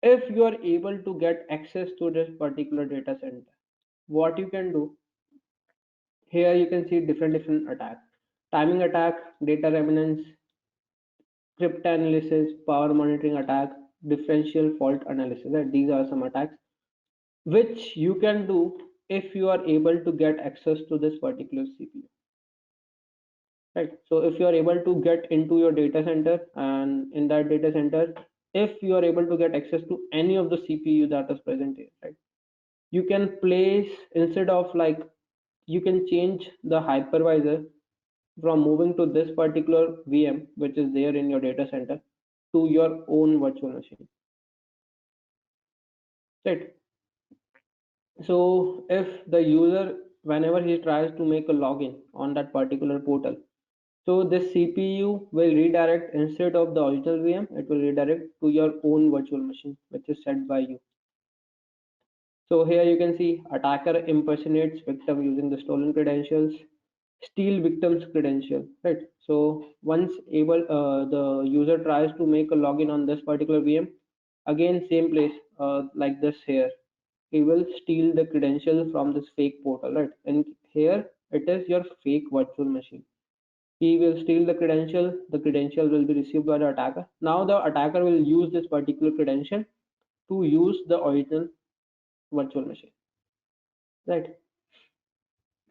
If you are able to get access to this particular data center, what you can do, here you can see different attacks: timing attack, data remnants, cryptanalysis, power monitoring attack, differential fault analysis, right? These are some attacks which you can do if you are able to get access to this particular CPU, right? So if you are able to get into your data center, and in that data center, if you are able to get access to any of the CPU that is present here, right, you can place, instead of like, you can change the hypervisor from moving to this particular VM which is there in your data center to your own virtual machine, right? So if the user, whenever he tries to make a login on that particular portal, so this CPU will redirect, instead of the original VM, it will redirect to your own virtual machine, which is set by you. So here you can see attacker impersonates victim using the stolen credentials, steal victim's credential, right? So once able, the user tries to make a login on this particular VM, again same place, like this here, he will steal the credential from this fake portal, right? And here it is your fake virtual machine. He will steal the credential will be received by the attacker. Now the attacker will use this particular credential to use the original virtual machine, right?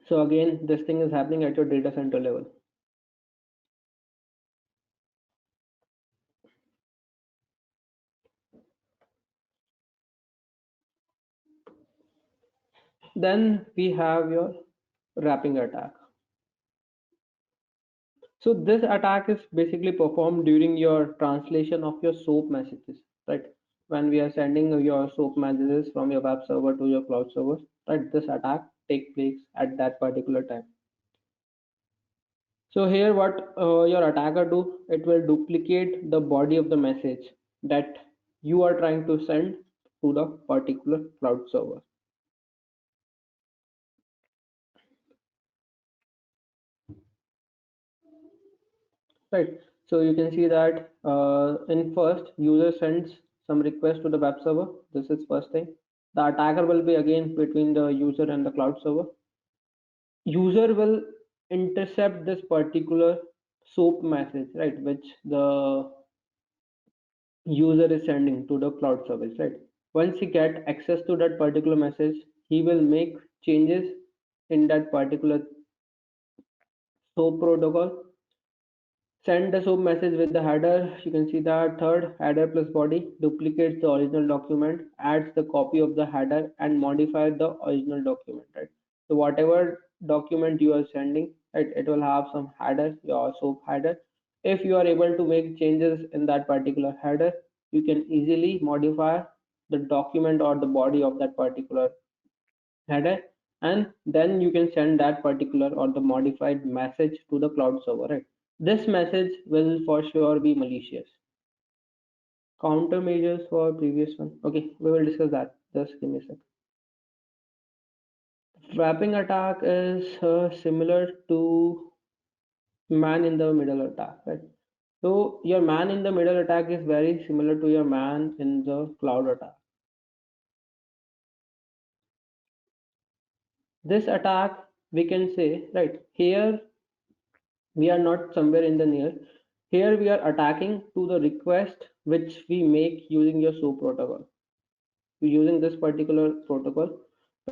So again, this thing is happening at your data center level. Then we have your wrapping attack. So this attack is basically performed during your translation of your SOAP messages, right? When we are sending your SOAP messages from your web server to your cloud server, right? This attack take place at that particular time. So here what your attacker do, it will duplicate the body of the message that you are trying to send to the particular cloud server. Right. So you can see that in first, user sends some request to the web server. This is first thing. The attacker will be again between the user and the cloud server. User will intercept this particular SOAP message, right, which the user is sending to the cloud service, right? Once he get access to that particular message, he will make changes in that particular SOAP protocol, send the SOAP message with the header. You can see that third, header plus body, duplicates the original document, adds the copy of the header and modify the original document, right? So whatever document you are sending, right, it will have some header, your SOAP header. If you are able to make changes in that particular header, you can easily modify the document or the body of that particular header, and then you can send that particular or the modified message to the cloud server, right? This message will for sure be malicious. Countermeasures for previous one, okay, we will discuss that, just give me a sec. Wrapping attack is similar to man in the middle attack, right? So your man in the middle attack is very similar to your man in the cloud attack. This attack, we can say, right, here we are not somewhere in the near, here we are attacking to the request which we make using your SOAP protocol. Using this particular protocol,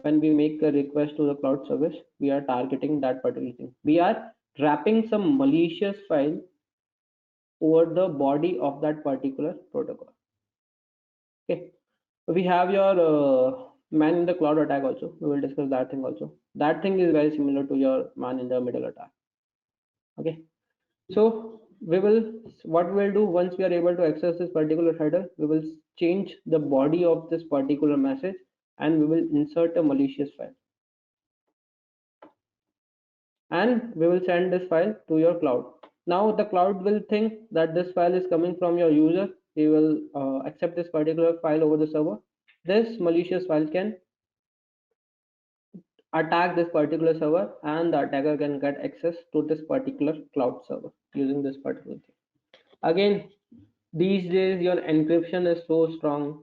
when we make a request to the cloud service, we are targeting that particular thing. We are wrapping some malicious file over the body of that particular protocol. Okay, we have your man in the cloud attack also, we will discuss that thing also. That thing is very similar to your man in the middle attack. Okay, so we will, what we'll do once we are able to access this particular header, we will change the body of this particular message and we will insert a malicious file, and we will send this file to your cloud. Now the cloud will think that this file is coming from your user. He will accept this particular file over the server. This malicious file can attack this particular server, and the attacker can get access to this particular cloud server using this particular thing. Again, these days your encryption is so strong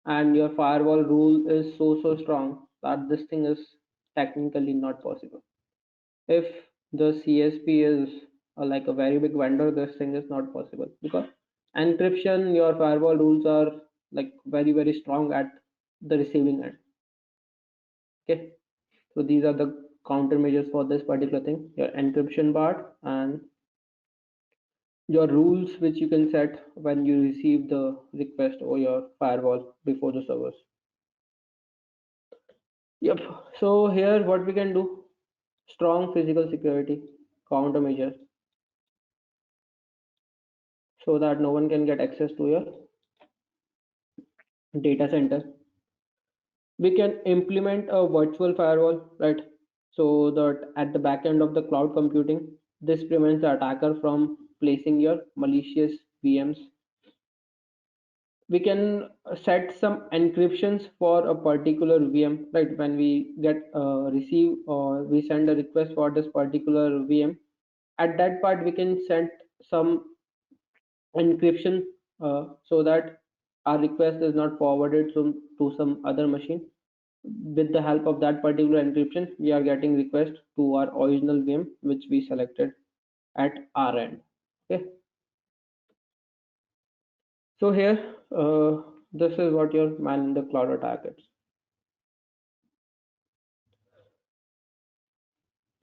and your firewall rule is so strong that this thing is technically not possible. If the CSP is like a very big vendor, this thing is not possible because encryption, your firewall rules are like very strong at the receiving end. Okay, so these are the countermeasures for this particular thing, your encryption part and your rules which you can set when you receive the request or your firewall before the servers. Yep. So here what we can do, strong physical security countermeasures so that no one can get access to your data center. We can implement a virtual firewall, right? So that at the back end of the cloud computing, this prevents the attacker from placing your malicious VMs. We can set some encryptions for a particular VM, right? When we get receive or we send a request for this particular VM, at that part we can send some encryption so that our request is not forwarded to some other machine. With the help of that particular encryption, we are getting request to our original VM which we selected at our end. Okay, so here this is what your man in the cloud attack is.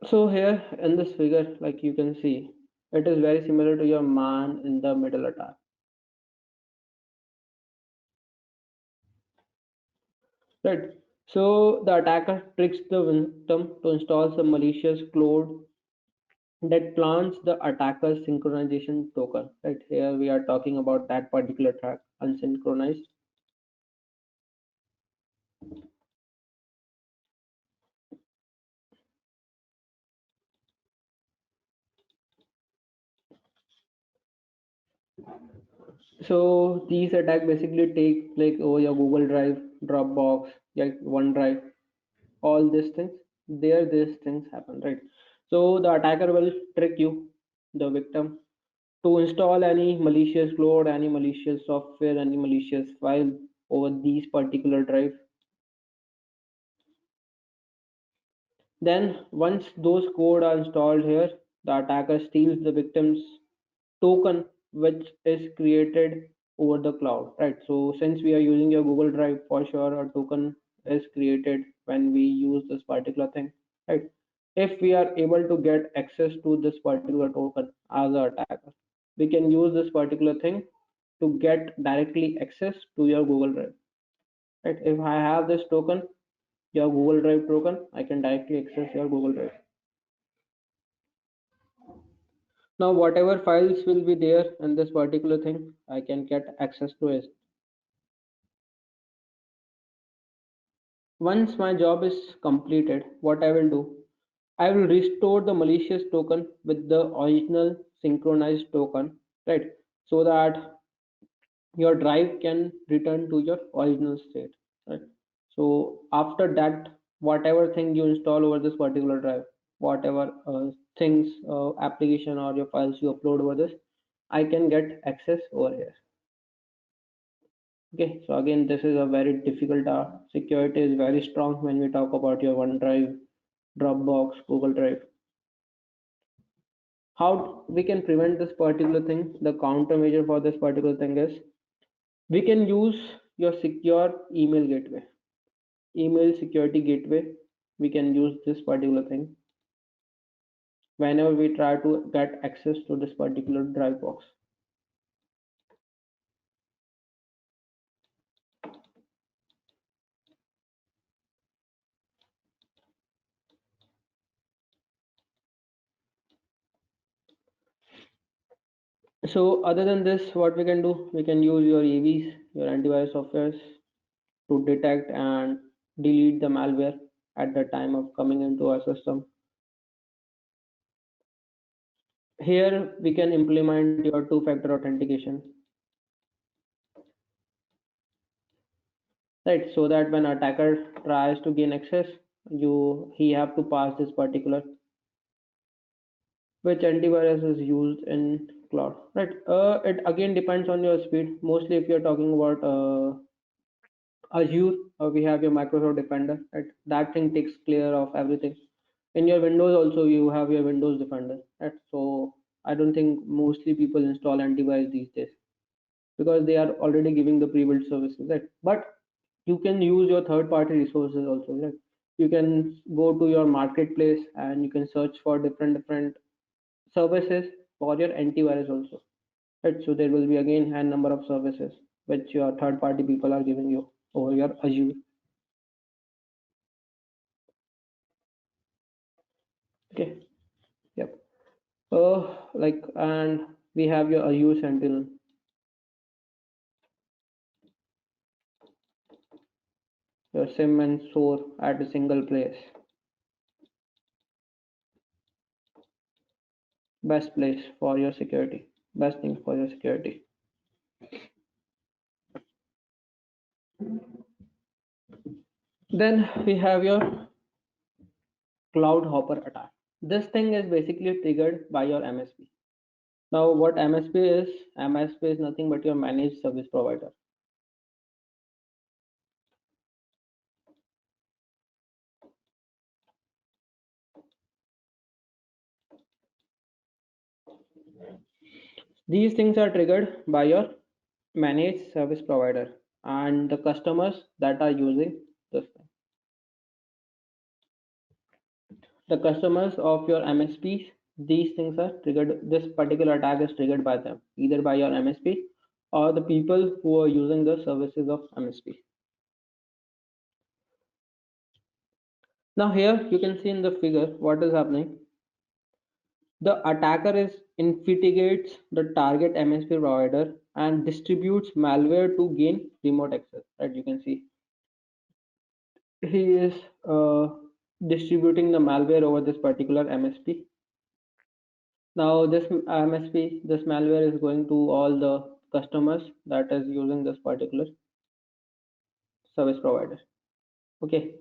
So here in this figure, like you can see, it is very similar to your man in the middle attack, right? So the attacker tricks the victim to install some malicious code that plants the attacker's synchronization token, right? Here we are talking about that particular attack, unsynchronized. So these attacks basically take like over your Google Drive, Dropbox, like OneDrive, all these things. There, these things happen, right? So the attacker will trick you, the victim, to install any malicious code, any malicious software, any malicious file over these particular drive. Then once those code are installed here, the attacker steals the victim's token which is created over the cloud, right? So since we are using your Google Drive, for sure a token is created when we use this particular thing, right? If we are able to get access to this particular token as an attacker, we can use this particular thing to get directly access to your Google Drive, right? If I have this token, your Google Drive token, I can directly access your Google Drive. Now whatever files will be there in this particular thing, I can get access to it. Once my job is completed, what I will do, I will restore the malicious token with the original synchronized token, right? So that your drive can return to your original state, right? So after that, whatever thing you install over this particular drive, whatever things, application or your files you upload over this, I can get access over here. Okay, so again, this is a very difficult task. Security is very strong when we talk about your OneDrive, Dropbox, Google Drive. How we can prevent this particular thing? The countermeasure for this particular thing is we can use your secure email gateway, email security gateway. We can use this particular thing whenever we try to get access to this particular drive box. So other than this, what we can do? We can use your AVs, your antivirus softwares, to detect and delete the malware at the time of coming into our system. Here we can implement your two-factor authentication, right? So that when attacker tries to gain access, he have to pass this particular, which antivirus is used in cloud, right? It again depends on your speed. Mostly if you're talking about Azure, we have your Microsoft Defender, right? That thing takes care of everything. In your Windows also you have your Windows Defender, right? So I don't think mostly people install antivirus these days because they are already giving the pre-built services, right? But you can use your third-party resources also, right? You can go to your marketplace and you can search for different services for your antivirus also. Right? So there will be again a number of services which your third party people are giving you over your Azure. Okay. Yep. Like, and we have your Azure Sentinel, your SIM and SOAR at a single place. Best place for your security. Best thing for your security. Then we have your cloud hopper attack. This thing is basically triggered by your MSP. Now, what MSP is? MSP is nothing but your managed service provider. These things are triggered by your managed service provider and the customers that are using this thing. The customers of your MSPs, these things are triggered. This particular attack is triggered by them, either by your MSP or the people who are using the services of MSP. Now here you can see in the figure what is happening. The attacker is infiltrates the target MSP provider and distributes malware to gain remote access. Right, you can see he is distributing the malware over this particular MSP. Now this MSP, this malware is going to all the customers that is using this particular service provider. Okay.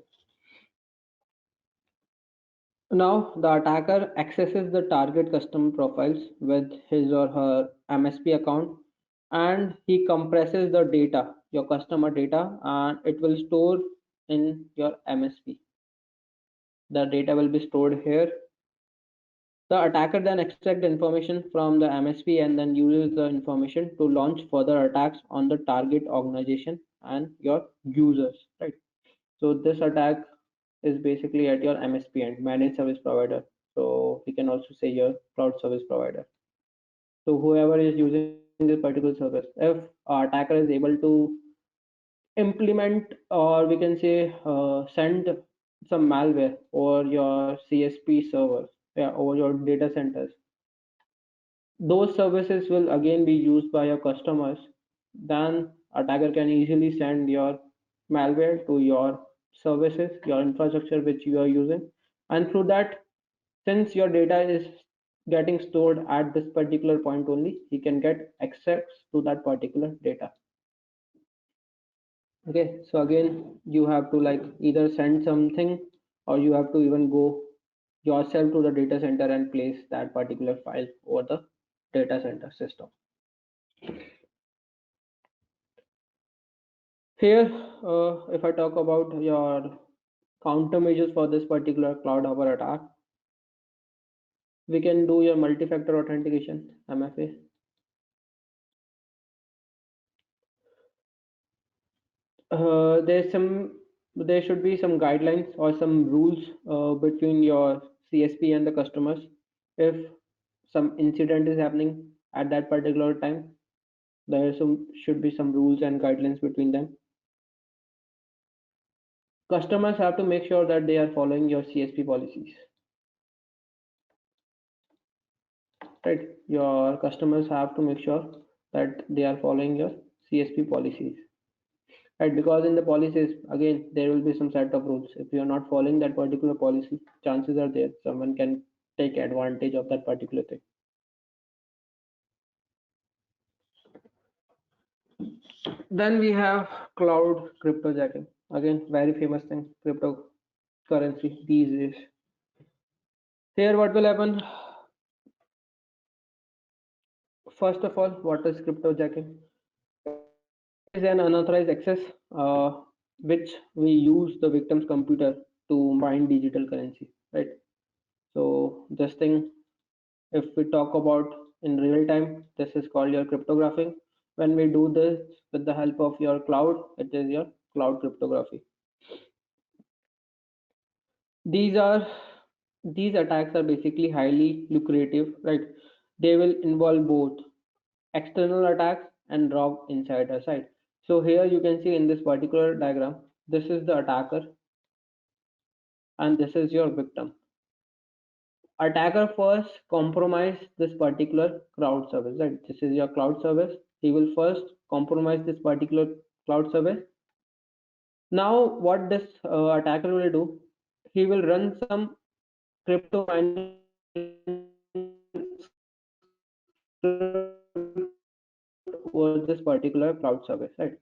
Now the attacker accesses the target customer profiles with his or her MSP account and he compresses the data, your customer data, and it will store in your MSP. The data will be stored here. The attacker then extracts the information from the MSP and then uses the information to launch further attacks on the target organization and your users, right? So this attack is basically at your MSP end, managed service provider. So we can also say your cloud service provider. So whoever is using this particular service, if our attacker is able to implement or we can say send some malware or your CSP servers, yeah, or your data centers, those services will again be used by your customers. Then attacker can easily send your malware to your services, your infrastructure which you are using, and through that, since your data is getting stored at this particular point only, he can get access to that particular data. Okay, so again you have to like either send something or you have to even go yourself to the data center and place that particular file over the data center system. Here, if I talk about your countermeasures for this particular cloud hopper attack, we can do your multi-factor authentication, MFA. There should be some guidelines or some rules between your CSP and the customers. If some incident is happening at that particular time, there should be some rules and guidelines between them. Customers have to make sure that they are following your CSP policies, right? Your customers have to make sure that they are following your CSP policies, right? Because in the policies, again, there will be some set of rules. If you are not following that particular policy, chances are there someone can take advantage of that particular thing. Then we have cloud cryptojacking. Again, very famous thing, cryptocurrency these days. Here, what will happen? First of all, what is cryptojacking? Is an unauthorized access which we use the victim's computer to mine digital currency, right? So this thing, if we talk about in real time, this is called your cryptography. When we do this with the help of your cloud, it is your cloud cryptography. These are these attacks are basically highly lucrative, right? They will involve both external attacks and rogue insider side. So here you can see in this particular diagram, this is the attacker and this is your victim. Attacker first compromise this particular cloud service, right? This is your cloud service. He will first compromise this particular cloud service. Now what this attacker will do, he will run some crypto mining script over this particular cloud service, right?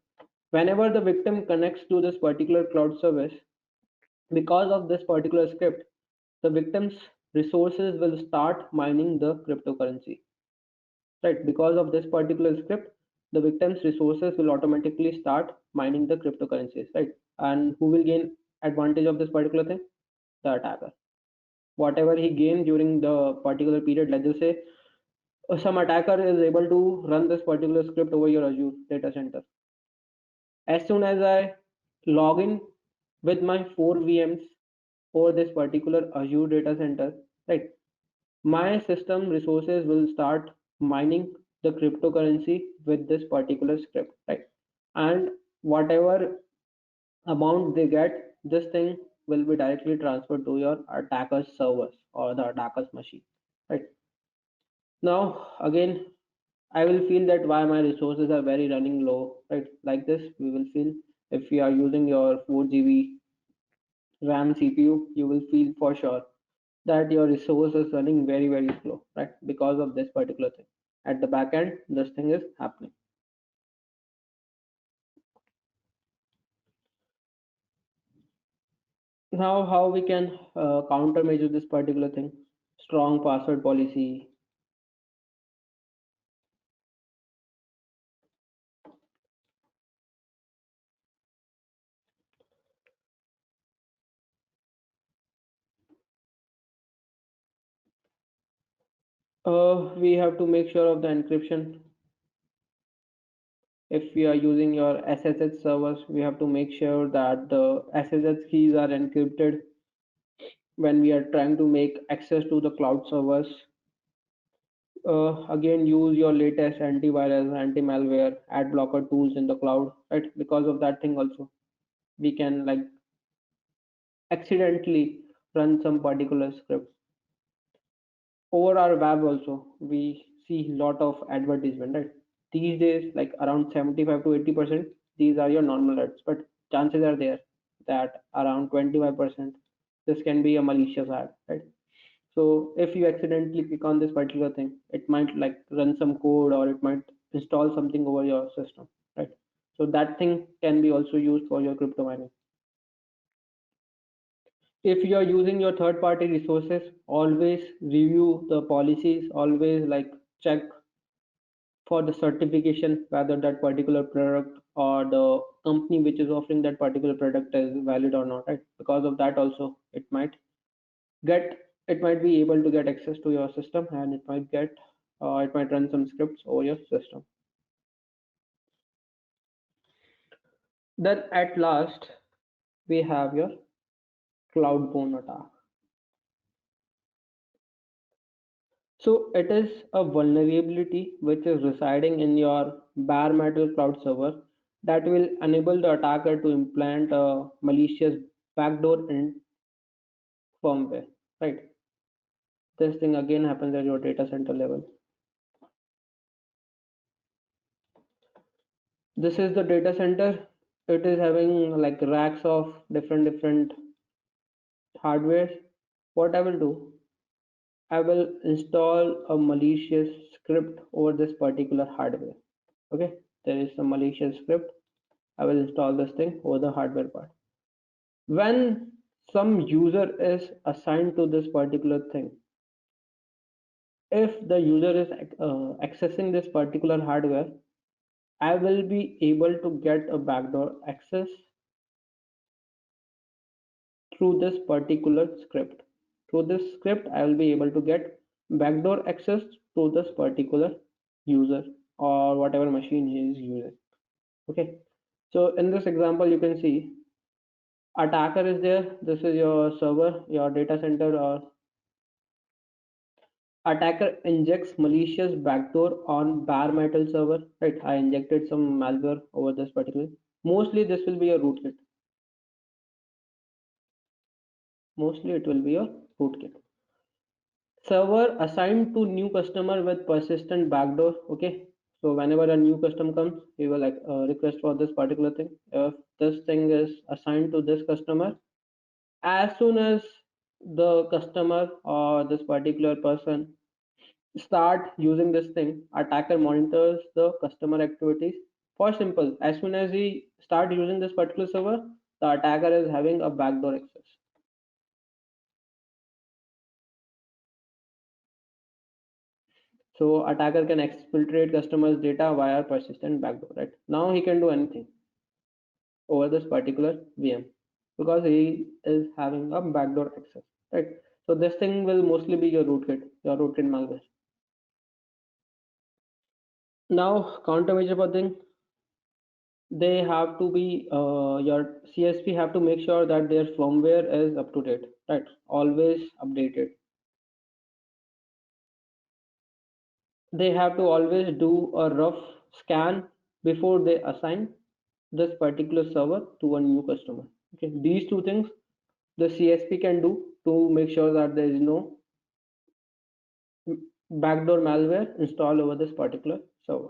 Whenever the victim connects to this particular cloud service, because of this particular script, the victim's resources will start mining the cryptocurrency, right? Because of this particular script, the victim's resources will automatically start mining the cryptocurrencies, right? And who will gain advantage of this particular thing? The attacker. Whatever he gained during the particular period, let's just say some attacker is able to run this particular script over your Azure data center. As soon as I log in with my 4 VMs over this particular Azure data center, right, my system resources will start mining the cryptocurrency with this particular script, right? And whatever amount they get, this thing will be directly transferred to your attacker's servers or the attacker's machine, right? Now again, I will feel that why my resources are very running low, right? Like this we will feel if you are using your 4 GB RAM CPU, you will feel for sure that your resource is running very slow, right? Because of this particular thing. At the back end, this thing is happening. Now, how we can countermeasure this particular thing? Strong password policy. We have to make sure of the encryption. If we are using your SSH servers, we have to make sure that the SSH keys are encrypted when we are trying to make access to the cloud servers. Again, use your latest antivirus, anti-malware, ad blocker tools in the cloud, right? Because of that thing also, we can like accidentally run some particular scripts. Over our web also, we see lot of advertisement, right? These days, like around 75 to 80%, these are your normal ads, but chances are there that around 25%, this can be a malicious ad, right? So if you accidentally click on this particular thing, it might like run some code or it might install something over your system, right? So that thing can be also used for your crypto mining. If you are using your third party resources, always review the policies, always like check for the certification whether that particular product or the company which is offering that particular product is valid or not, right? Because of that also get it might be able to get access to your system and it might run some scripts over your system. Then at last we have your cloud-borne attack. So it is a vulnerability which is residing in your bare metal cloud server that will enable the attacker to implant a malicious backdoor in firmware, right? This thing again happens at your data center level. This is the data center. It is having like racks of different hardware. What I will do, I will install a malicious script over this particular hardware. Okay, there is some malicious script. I will install this thing over the hardware part. When some user is assigned to this particular thing, if the user is accessing this particular hardware, I will be able to get a backdoor access through this particular script. Through this script, I will be able to get backdoor access to this particular user or whatever machine he is using. Okay. So in this example, you can see Attacker is there. This is your server, your data center, or attacker injects malicious backdoor on bare metal server. Right, I injected some malware over this particular. Mostly this will be a rootkit. Mostly it will be a rootkit. Server assigned to new customer with persistent backdoor. Okay, so whenever a new customer comes, we will like request for this particular thing. If this thing is assigned to this customer, as soon as the customer or this particular person start using this thing, attacker monitors the customer activities. For simple, as soon as he start using this particular server, the attacker is having a backdoor access. So attacker can exfiltrate customers data via persistent backdoor. Right, now he can do anything over this particular VM because he is having a backdoor access. Right, so this thing will mostly be your rootkit malware. Now countermeasure for thing, they have to be your CSP have to make sure that their firmware is up to date, right? Always updated. They have to always do a rough scan before they assign this particular server to a new customer. Okay, these two things the CSP can do to make sure that there is no backdoor malware installed over this particular server.